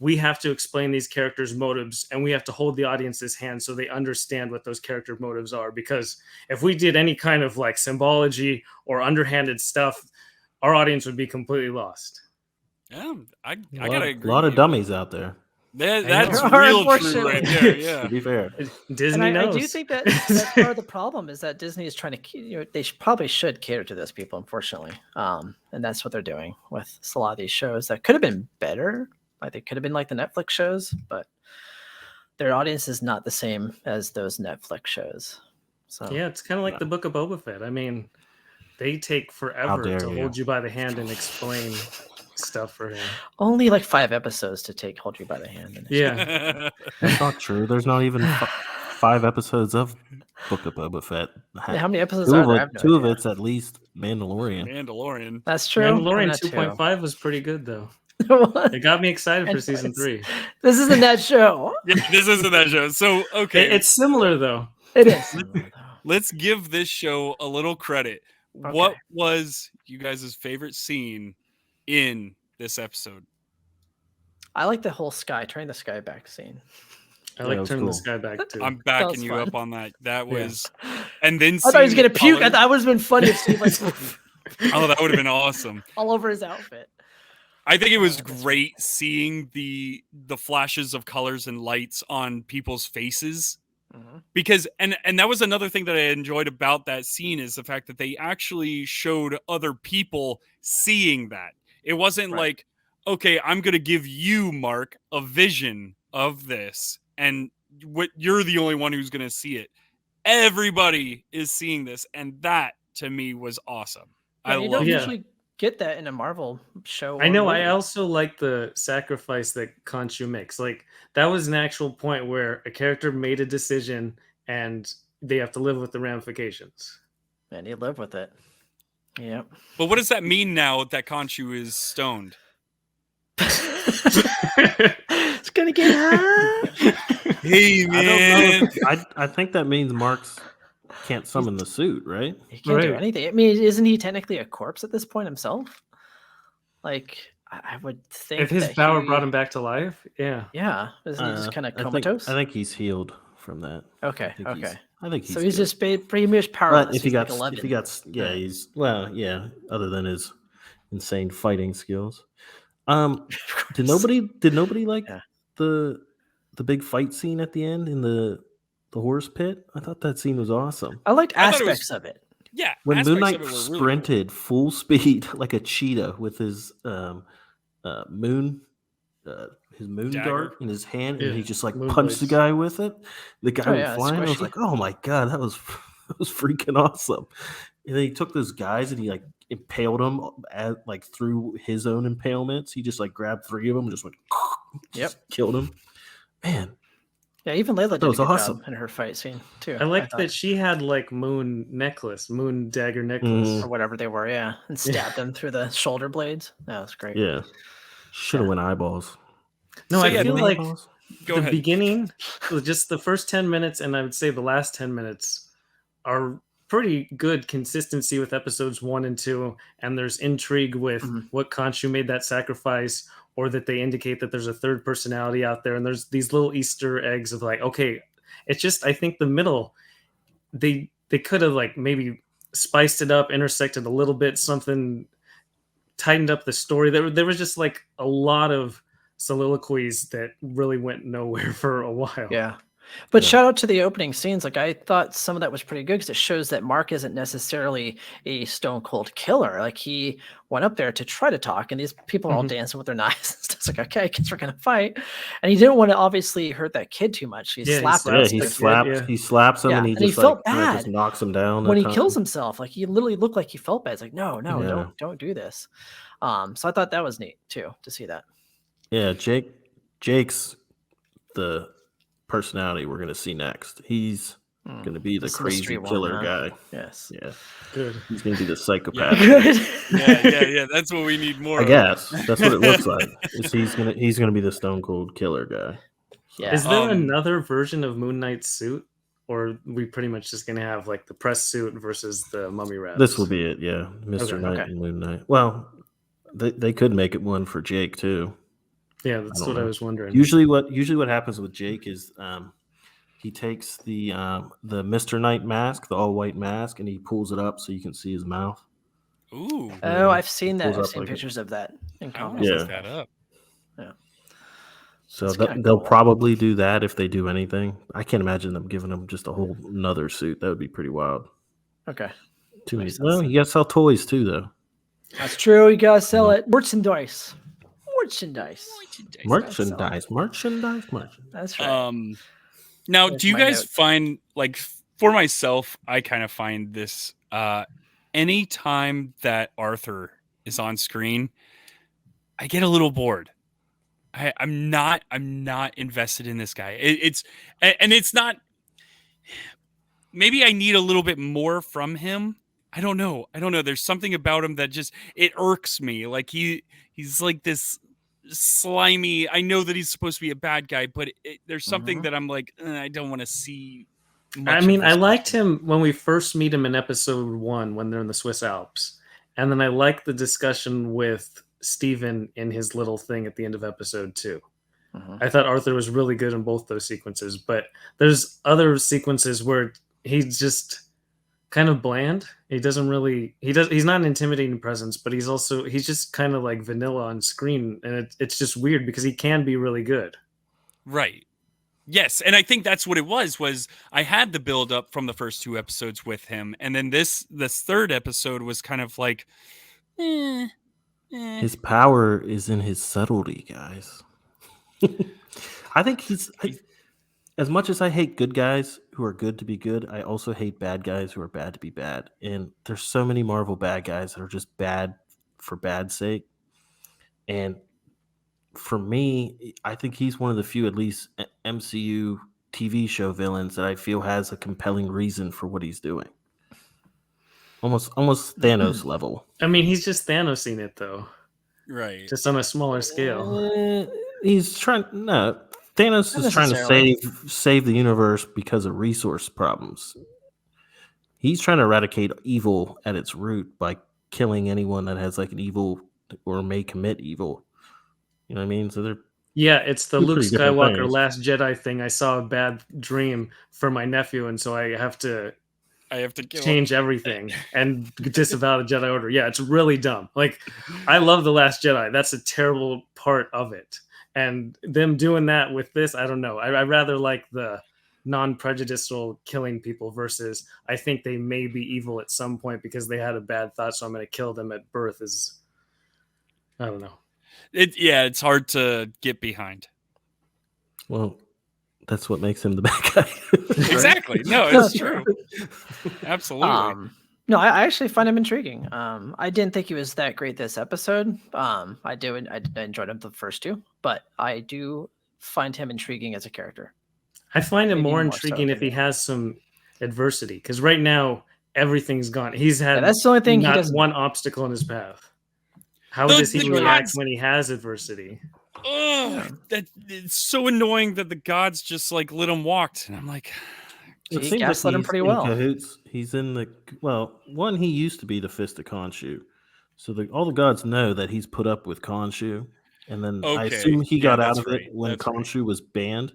We have to explain these characters' motives, and we have to hold the audience's hand so they understand what those character motives are. Because if we did any kind of like symbology or underhanded stuff, our audience would be completely lost. Yeah, I A gotta agree. lot with of you. dummies out there. That's There are, real true unfortunately. right there. Yeah. To be fair. Disney And I knows. do think that that's part of the problem is that Disney is trying to, they probably should cater to those people, unfortunately. And that's what they're doing with a lot of these shows that could have been better. Like they could have been like the Netflix shows, but their audience is not the same as those Netflix shows. So Yeah, it's kind of like the Book of Boba Fett. I mean, they take forever dare to you. hold you by the hand and explain stuff for him. only like 5 episodes to hold you by the hand. And Yeah. That's not true. There's not even 5 episodes of Book of Boba Fett. how many episodes Two are of there? I it, have no two of idea. it's at least Mandalorian. Mandalorian. That's true. Mandalorian That too. 2.5 was pretty good, though. What? It got me excited for And season it's- 3. This isn't that show. Yeah, this isn't that show. So okay, It's similar though. It is. let's give this show a little credit. What was you guys' favorite scene in this episode? I like the whole turning the sky back scene. I Yeah, like it was turning cool. the sky back too. I'm backing was you fun. up on that. That Yeah. was, and then I thought he was seeing gonna the puke. I colors- thought it would have been funny if Steve like Oh, that would have been awesome. all over his outfit. I think it was great seeing the flashes of colors and lights on people's faces. Because and that was another thing that I enjoyed about that scene is the fact that they actually showed other people seeing that. It wasn't like, okay, I'm going to give you, Mark, a vision of this, and what you're the only one who's going to see it. Everybody is seeing this, and that to me was awesome. I You love don't it. usually get that in a Marvel show. I know. or I movie. also like the sacrifice that Khonshu makes. Like that was an actual point where a character made a decision and they have to live with the ramifications. And you live with it. Yep. But what does that mean now that Khonshu is stoned? It's gonna get hot. Hey, I don't know. I think that means Mark's can't summon the suit, right? He can't do Right. anything. I mean, isn't he technically a corpse at this point himself? Like, I would think If his that power he- brought him back to life, yeah. Yeah, isn't he just kind of I think- comatose? I think he's healed from that. Okay, I think he's So he's good. just pretty much powerless. But if he He's got, like 11. if he got, yeah, he's other than his insane fighting skills. Did nobody like Yeah. the big fight scene at the end in the horse pit? I thought that scene was awesome. I liked I thought it was- aspects of it. Yeah, When aspects Moon of Knight it were really cool. sprinted full speed like a cheetah with his moon Dagger. dart in his hand, and he Yeah, just like moon punched the blades. guy with it. The guy Oh, went yeah, flying. I was squishy. like, oh my god, that was It was freaking awesome. And then he took those guys and he like impaled them like through his own impalements. He just like grabbed 3 of them and just went, just killed them. Man, Yeah, even Layla did that a was good awesome. job in her fight scene too. I like thought. that she had like moon dagger necklace. Or whatever they were, yeah, and stabbed them through the shoulder blades. That was great. Yeah, should have went eyeballs. No, So, I yeah, feel the- like Go the ahead. beginning, just the first 10 minutes, and I would say the last 10 minutes are pretty good consistency with episodes 1 and 2. And there's intrigue with what Khonshu made that sacrifice, or that they indicate that there's a third personality out there. And there's these little Easter eggs of like, okay, it's just, I think the middle, they could have like maybe spiced it up, intersected a little bit, something tightened up the story. There was just like a lot of soliloquies that really went nowhere for a while. Yeah. But shout out to the opening scenes. Like, I thought some of that was pretty good because it shows that Mark isn't necessarily a stone cold killer. Like, he went up there to try to talk, and these people are all dancing with their knives. It's like, okay, I guess we're gonna fight. And he didn't want to obviously hurt that kid too much. He slapped him. He slaps him, Yeah, and he and he just felt like kinda bad just knocks him down. when that he time. kills himself. Like, he literally looked like he felt bad. It's like, no, Yeah. don't do this. So I thought that was neat too to see that. Yeah, Jake's the personality we're gonna see next. He's gonna be the This crazy mystery one, killer huh? guy. Yes. Yeah, Good. he's gonna be the psychopath. Good. Yeah. That's what we need more I of. guess that's what it looks like. He's gonna be the stone cold killer guy. Yeah. Is there another version of Moon Knight's suit? Or are we pretty much just going to have like the press suit versus the mummy wraps? This will be it. Yeah, Mr. Knight and Moon Knight. Well, they could make it one for Jake too. Yeah, that's what I was wondering. Usually what happens with Jake is he takes the Mr. Knight mask, the all white mask, and he pulls it up so you can see his mouth. Ooh. Oh, I've seen that. Pulls I've up seen like pictures of that in I want comics. to Yeah. look that up. Yeah. So That's kinda they'll cool. probably do that if they do anything. I can't imagine them giving him just a whole another suit. That would be pretty wild. Okay. Too many. Makes sense. Well, you gotta sell toys too, though. That's true. You gotta sell it. Merchandise. Merchandise. That's right. Now, There's do you my guys note. find, like, for myself, I kind of find this any time that Arthur is on screen, I get a little bored. I'm not invested in this guy. It's not. Maybe I need a little bit more from him. I don't know. There's something about him that just it irks me. Like he's like this slimy. I know that he's supposed to be a bad guy, but there's something that I'm like, I don't want to see. I mean, I liked him when we first meet him in episode 1 when they're in the Swiss Alps. And then I liked the discussion with Steven in his little thing at the end of episode 2. I thought Arthur was really good in both those sequences, but there's other sequences where he's just kind of bland. He doesn't really he's not an intimidating presence, but he's just kind of like vanilla on screen, and it's just weird because he can be really good. Right. Yes, and I think that's what it was I had the build up from the first 2 episodes with him, and then this third episode was kind of like His power is in his subtlety, guys. I think as much as I hate good guys who are good to be good, I also hate bad guys who are bad to be bad. And there's so many Marvel bad guys that are just bad for bad sake. And for me, I think he's one of the few, at least MCU TV show villains that I feel has a compelling reason for what he's doing. Almost Thanos level. I mean, he's just Thanos-ing it though, right. just on a smaller scale. He's trying. No, Thanos is trying to save the universe because of resource problems. He's trying to eradicate evil at its root by killing anyone that has like an evil or may commit evil. You know what I mean? So they're It's the two Luke pretty different Skywalker things. Last Jedi thing. I saw a bad dream for my nephew, and so I have to kill change everything and disavow the Jedi Order. Yeah, it's really dumb. Like, I love The Last Jedi. That's a terrible part of it. And them doing that with this, I don't know. I rather like the non-prejudicial killing people versus I think they may be evil at some point because they had a bad thought, so I'm going to kill them at birth. I don't know. It's hard to get behind. Well, that's what makes him the bad guy. Right? Exactly. No, it's true. Absolutely. No, I actually find him intriguing. I didn't think he was that great this episode. I enjoyed him the first two, but I do find him intriguing as a character. I find him Maybe more more so intriguing if he has some adversity, because right now everything's gone. He's had that's the only thing he not doesn't. one obstacle in his path. How The- does he the react gods- when he has adversity? Ugh, that it's so annoying that the gods just like let him walk, and I'm like, It He seems gaslit him he's pretty in well. cahoots. He's in the one. He used to be the Fist of Khonshu, so all the gods know that he's put up with Khonshu, and then I Okay. assume he Yeah, got out that's of right. it when That's right. Khonshu was banned.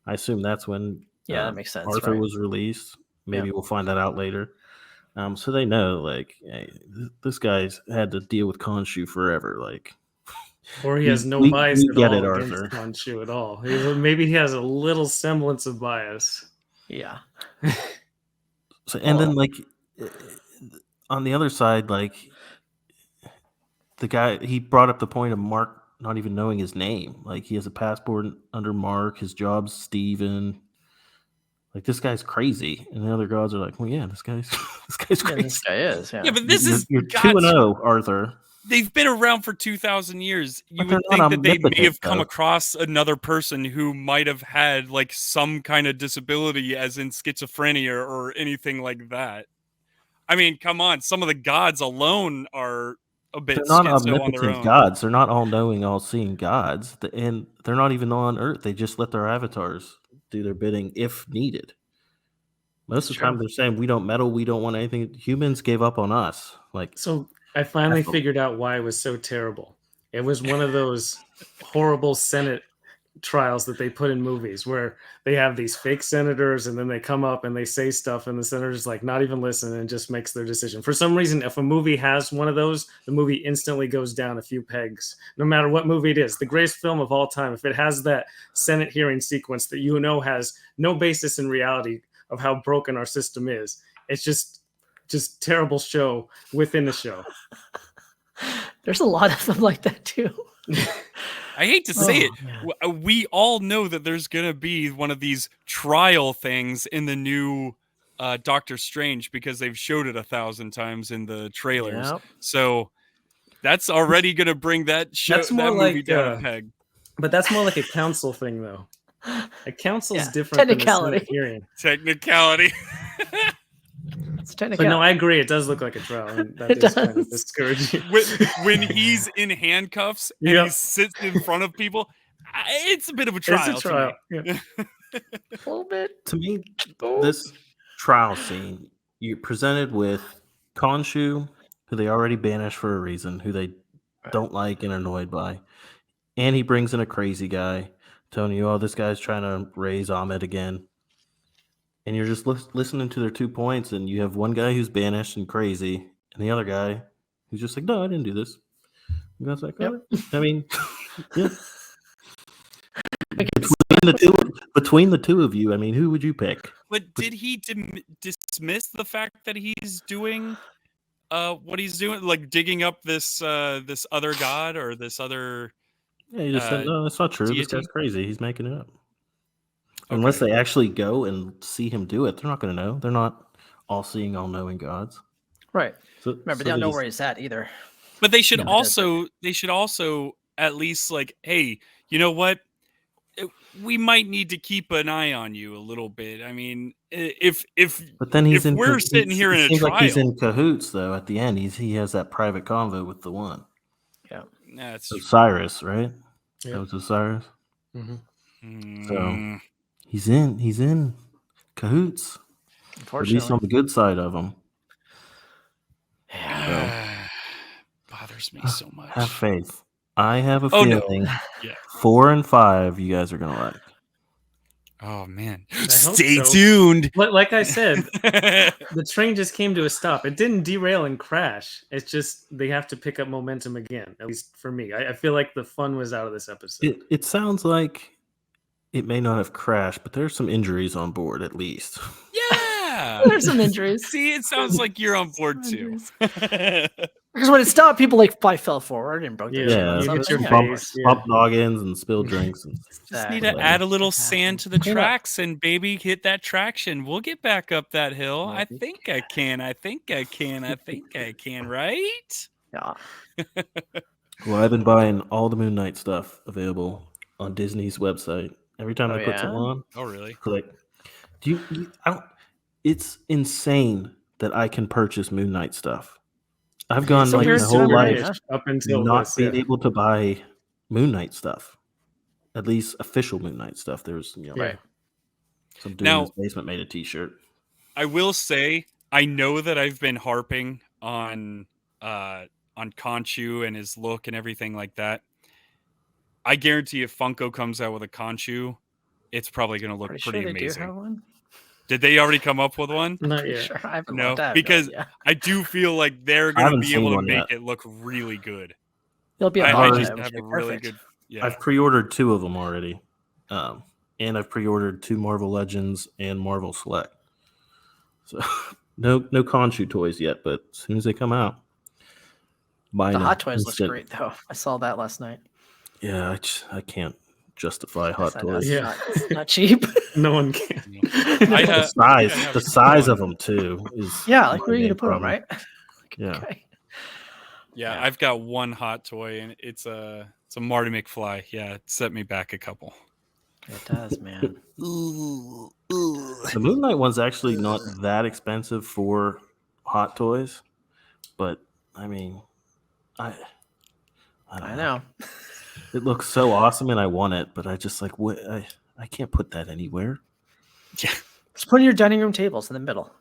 I assume that's when Yeah, that makes sense. Arthur right? was released. Maybe we'll find that out later. So they know, like, hey, this guy's had to deal with Khonshu forever. Like, Or he We- has no we- bias we at get all it, against Arthur. Khonshu at all. Maybe he has a little semblance of bias. Yeah. so and then like on the other side, like the guy he brought up the point of Mark not even knowing his name. Like he has a passport under Mark. His job's Steven. Like this guy's crazy, and the other gods are like, "Well, yeah, this guy's Yeah, crazy." this guy is. Yeah. yeah, but this is you're gods. 2-0, Arthur. They've been around for 2,000 years. You But they're would not think that they may omnipotent, have come though. across another person who might have had like some kind of disability, as in schizophrenia or anything like that. I mean, come on, some of the gods alone are a bit They're not schizo on their omnipotent own. gods. They're not all knowing, all seeing gods, and they're not even on Earth. They just let their avatars do their bidding if needed. Most of the time, they're saying we don't meddle, we don't want anything. Humans gave up on us. Like, So I finally That's- figured out why it was so terrible. It was one of those horrible Senate trials that they put in movies where they have these fake senators and then they come up and they say stuff and the senator's like not even listen and just makes their decision. For some reason, if a movie has one of those, the movie instantly goes down a few pegs, no matter what movie it is. The greatest film of all time, if it has that Senate hearing sequence that you know has no basis in reality of how broken our system is, it's just terrible show within the show. There's a lot of them like that too. I hate to say it. man. We all know that there's going to be one of these trial things in the new Doctor Strange because they've showed it 1,000 times in the trailers. Yep. So that's already going to bring that show, That's more that movie like, down a peg. But that's more like a council thing, though. A council's Yeah, different than a technicality. Senate hearing. Technicality. It's But technically. no, I agree. It does look like a trial, and that It is kind of does. discouraging. when he's in handcuffs and Yep. he sits in front of people, it's a bit of a trial. It's a trial. To me. Yeah. a little bit. to me, this trial scene, you're presented with Khonshu, who they already banished for a reason, who they don't like and are annoyed by. And he brings in a crazy guy, telling you, oh, this guy's trying to raise Ahmed again. And you're just listening to their 2 points, and you have one guy who's banished and crazy, and the other guy who's just like, no, I didn't do this. And that's like, Yep. all right. I mean, yeah. Between the two of you, I mean, who would you pick? But did he dismiss the fact that he's doing what he's doing, like digging up this this other god or this other? Yeah, you just said, no, that's not true. This deity? guy's crazy. He's making it up. Unless they actually go and see him do it, they're not going to know. They're not all-seeing, all-knowing gods. Right. So, Remember, they don't know where he's at either. But they should No, it also at least like, hey, you know what? We might need to keep an eye on you a little bit. I mean, if But then he's if in. we're sitting here in a seems like he's trial- in cahoots, though. At the end, he has that private convo with the one. that's Osiris, right? Yeah. That was Osiris. Mhm. So he's in cahoots. At Unfortunately. least on the good side of him. bothers me so much. Have faith. I have a Oh, no. feeling Yeah. 4 and 5 you guys are gonna like. Oh man, hope stay so. tuned. Like I said, the train just came to a stop. It didn't derail and crash. It's just they have to pick up momentum again. At least for me, I feel like the fun was out of this episode. It sounds like it may not have crashed, but there's some injuries on board at least. Yeah. There's some injuries. See, it sounds like you're on board too. Because when it stopped, people like fell forward and broke their Yeah, chin. you get your bump, face. bump noggins and spilled drinks. And Just need Exactly. to add a little sand to the Clean up. tracks and baby hit that traction. We'll get back up that hill. I Maybe. think I can. I think I can. I think I can, right? Yeah. Well, I've been buying all the Moon Knight stuff available on Disney's website. Every time Oh, they put something yeah? on, Oh, really? like, I don't, it's insane that I can purchase Moon Knight stuff. I've gone So like weird my to whole me, life huh? up until not this, being able to buy Moon Knight stuff. At least official Moon Knight stuff. There's Right. some dude Now- in his basement made a T-shirt. I will say, I know that I've been harping on Conchu and his look and everything like that. I guarantee if Funko comes out with a Conchu, it's probably going to look Pretty pretty sure they amazing. do have one. Did they already come up with one? Not yet. Sure, I haven't No, looked. I have because idea. I do feel like they're going to haven't be seen able to one make yet. it look really good. It'll be a I box just set, which have would a be really perfect. good. Yeah. I've pre-ordered 2 of them already, and I've pre-ordered 2 Marvel Legends and Marvel Select. So no Conchu toys yet, but as soon as they come out, buying The them Hot Toys looks instant. great though. I saw that last night. Yeah, I can't justify Hot I know, Toys. it's Yeah. it's not cheap. No one can. I The have the size one. of them too is Yeah, like where are you the gonna put them, problem. right? Yeah. Okay. Yeah, Yeah. I've got one hot toy, and it's a Marty McFly. Yeah, it set me back a couple. It does, man. The Moon Knight one's actually not that expensive for Hot Toys, but I mean, I don't I know. It looks so awesome, and I want it, but I just like what I can't put that anywhere. Just put it in your dining room tables in the middle.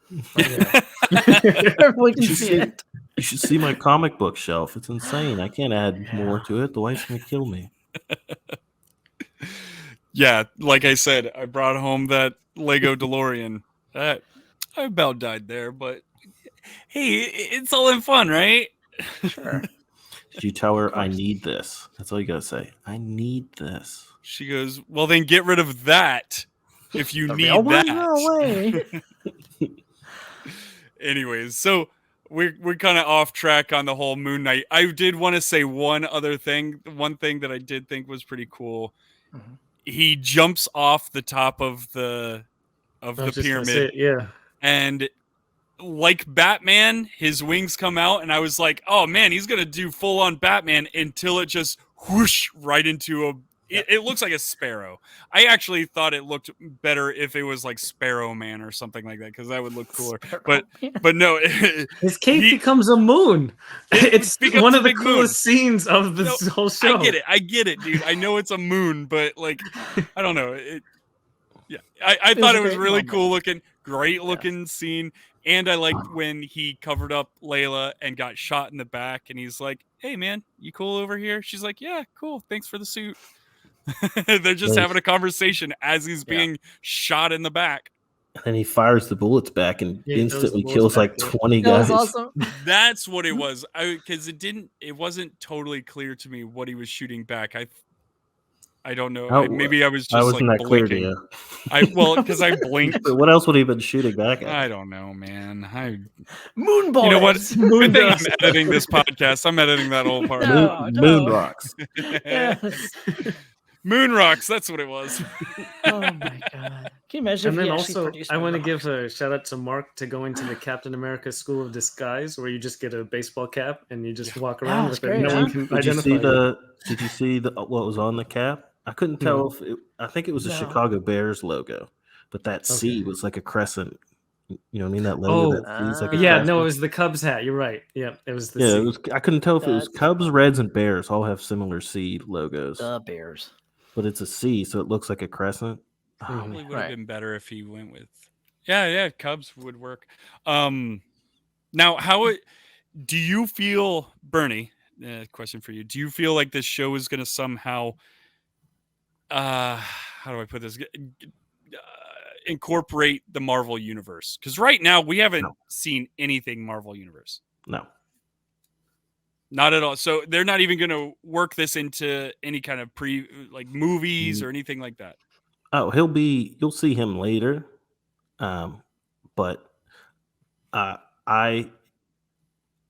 Everyone can You should see see- it. You should see my comic book shelf. It's insane. I can't add more to it. The wife's gonna kill me. Yeah, like I said, I brought home that Lego DeLorean. I about died there, but hey, it's all in fun, right? Sure. Did you tell her I need this? That's all you gotta say. I need this. She goes, well, then get rid of that if you The need real one? that. No way. Anyways, so we're kind of off track on the whole Moon Knight. I did want to say one other thing. One thing that I did think was pretty cool. Mhm. He jumps off the top of the I was just gonna pyramid, say, yeah. and like Batman, his wings come out, and I was like, "Oh man, he's gonna do full on Batman!" Until it just whoosh right into a. It looks like a sparrow. I actually thought it looked better if it was like Sparrow Man or something like that, because that would look cooler. But no, His cape He- becomes a moon. It's becomes one a of the big coolest moon. scenes of this No, whole show. I get it, dude. I know it's a moon, but like, I don't know. I thought was it a was great really moment. cool looking, great looking scene. And I liked when he covered up Layla and got shot in the back, and he's like, "Hey, man, you cool over here?" She's like, "Yeah, cool. Thanks for the suit." They're just Nice. having a conversation as he's Yeah. being shot in the back. And then he fires the bullets back and Yeah, he throws the instantly bullets kills back, like yeah. 20 That was guys. awesome. That's what it was. Because it wasn't totally clear to me what he was shooting back. I don't know. Oh, Maybe I was just I wasn't like that clear to blinking. you. Because I blinked. But what else would he have been shooting back at? I don't know, man. Moon boys. You know what? Moon Good thing I'm dust. editing this podcast. I'm editing that whole part. No. Moon rocks. Yes. Moon rocks. That's what it was. Oh my god. Can you imagine And if he then actually also, produced I Moon want to Rocks? give a shout out to Mark to going to the Captain America School of Disguise, where you just get a baseball cap and you just walk around that's with it. great, No one huh? can Did you identify see you. Did you see what was on the cap? I couldn't tell if I think it was a No. Chicago Bears logo, but that C Okay. was like a crescent. You know what I mean? That logo. Oh, that C is like a Yeah, crescent. no, it was the Cubs hat. You're right. Yeah, it was the Yeah, C. it was. I couldn't tell if it was That's Cubs, Reds, and Bears all have similar C logos, The Bears. but it's a C, so it looks like a crescent. Oh, Mhm. Probably would have Right. been better if he went with. Yeah, Cubs would work. Now, do you feel, Bernie? Question for you: do you feel like this show is going to somehow, how do I put this? Incorporate the Marvel universe? Because right now we haven't No. seen anything Marvel universe. No, Not at all. So they're not even going to work this into any kind of movies or anything like that. oh, you'll see him later, but I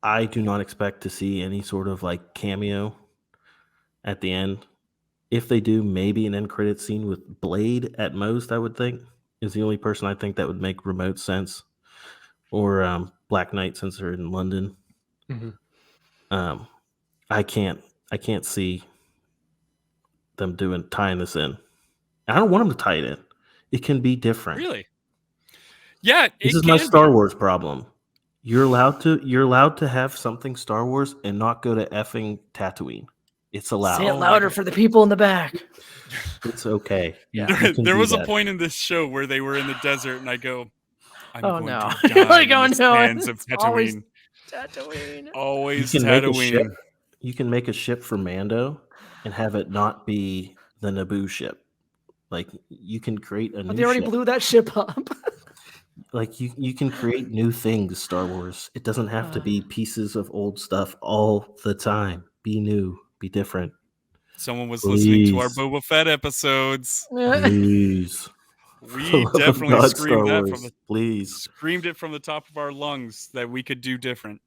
I do not expect to see any sort of like cameo at the end. If they do, maybe an end credit scene with Blade at most, I would think, is the only person I think that would make remote sense. Or Black Knight, since they're in London. Mhm. I can't see them tying this in. I don't want them to tie it in. It can be different. Really? Yeah, This it is my can Star be. Wars problem. You're allowed to have something Star Wars and not go to effing Tatooine. It's allowed. Say it Oh my louder God. for the people in the back. It's okay. Yeah. There was a point in this show where they were in the desert, and I go, I'm Oh going no! to You're die like, in oh the no! sands of It's always Tatooine. Tatooine. Always You can make a ship. Tatooine. You can make a ship for Mando and have it not be the Naboo ship. Like you can create a But new they already ship. blew that ship up. Like you can create new things, Star Wars. It doesn't have to be pieces of old stuff all the time. Be new, be different. Someone was listening to our Please. Boba Fett episodes. Please. For We the love of definitely God, screamed Star that Wars, please. screamed it from the top of our lungs that we could do different.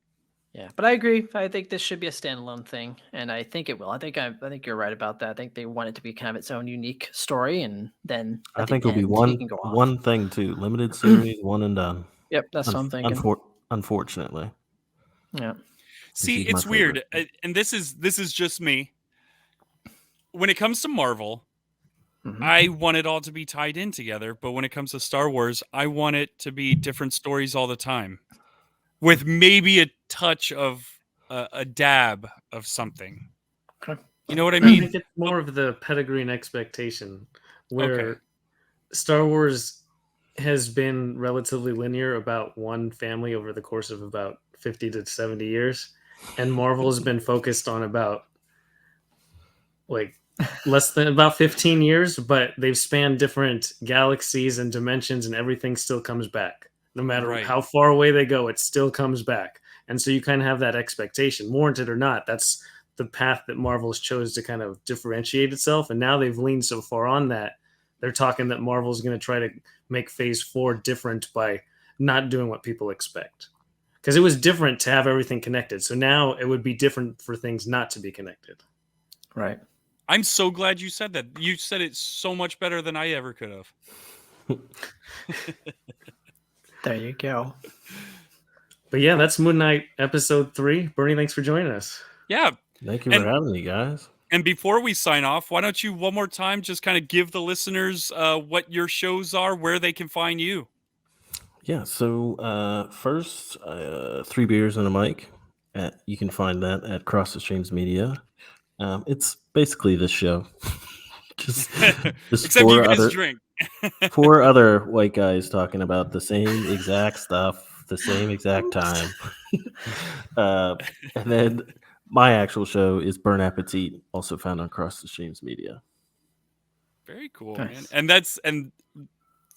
Yeah, but I agree. I think this should be a standalone thing, and I think it will. I think you're right about that. I think they want it to be kind of its own unique story, and then I at think the it'll be end, he can go off. one thing too. Limited series, one and done. Yep, that's what I'm thinking. Unfortunately. Yeah. See, he's my it's weird, favorite. and this is just me. When it comes to Marvel, Mhm. I want it all to be tied in together, but when it comes to Star Wars, I want it to be different stories all the time, with maybe a touch of a dab of something. Okay. You know what I I mean? think it's more of the pedigree and expectation, where Okay. Star Wars has been relatively linear about one family over the course of about 50 to 70 years, and Marvel has been focused on about like less than about 15 years, but they've spanned different galaxies and dimensions, and everything still comes back. No matter Right. how far away they go, it still comes back. And so you kind of have that expectation, warranted or not. That's the path that Marvel's chose to kind of differentiate itself. And now they've leaned so far on that, they're talking that Marvel's going to try to make Phase 4 different by not doing what people expect. Because it was different to have everything connected. So now it would be different for things not to be connected. Right. I'm so glad you said that. You said it so much better than I ever could have. There you go. But yeah, that's Moon Knight episode 3. Bernie, thanks for joining us. Yeah. Thank you for having me, guys. And before we sign off, why don't you one more time just kind of give the listeners what your shows are, where they can find you? Yeah, so first, 3 Beers and a Mic. You can find that at Cross the Streams Media. It's basically this show. just Except you guys drink. 4 other white guys talking about the same exact stuff, the same exact time. And then my actual show is Bernappetit, also found on Cross the Streams Media. Very cool, Nice. man. And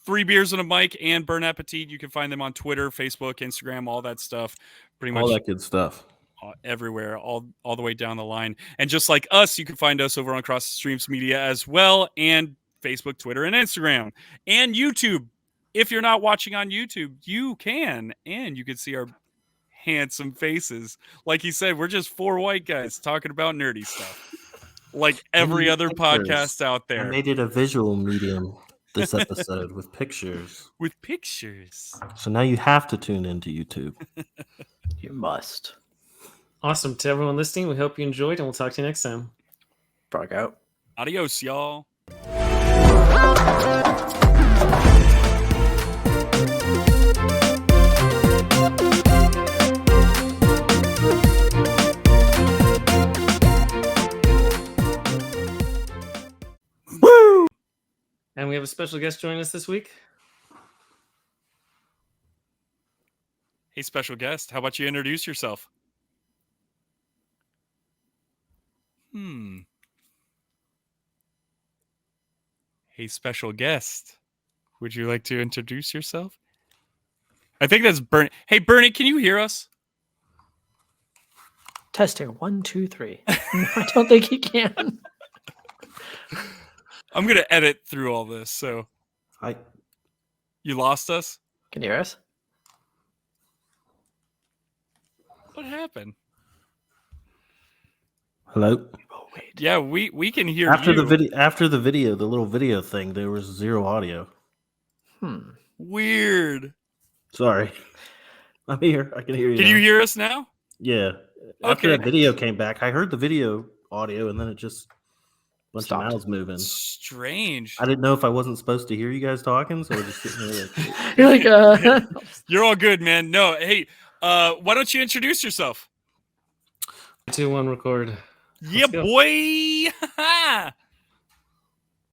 3 Beers and a Mic and Bernappetit. You can find them on Twitter, Facebook, Instagram, all that stuff. Pretty much All that good stuff. Everywhere, all the way down the line. And just like us, you can find us over on Cross the Streams Media as well, and Facebook, Twitter, and Instagram, and YouTube. If you're not watching on YouTube, you can, and you can see our handsome faces. Like he said, we're just 4 white guys talking about nerdy stuff, like every other podcast out there. I made it a visual medium this episode with pictures. With pictures. So now you have to tune into YouTube. You must. Awesome. To everyone listening, we hope you enjoyed, and we'll talk to you next time. Frog out. Adios, y'all. Woo! And we have a special guest joining us this week. Hey, special guest, how about you introduce yourself? Hey, special guest, would you like to introduce yourself? I think that's Bernie. Hey, Bernie, can you hear us? Testing 1, 2, 3. No, I don't think he can. I'm going to edit through all this, so. You lost us? Can you hear us? What happened? Hello. Oh wait. Yeah, we can hear After you. the video, the little video thing, there was 0 audio. Weird. Sorry. I'm here. I can hear you. Can now. you hear us now? Yeah. After Okay. that video came back, I heard the video audio, and then it just bunch Stopped. of mouths moving. Strange. I didn't know if I wasn't supposed to hear you guys talking, so I was just sitting there like, You're like, You're all good, man. No, hey, why don't you introduce yourself? 2, 1, record. Yeah, go. boy.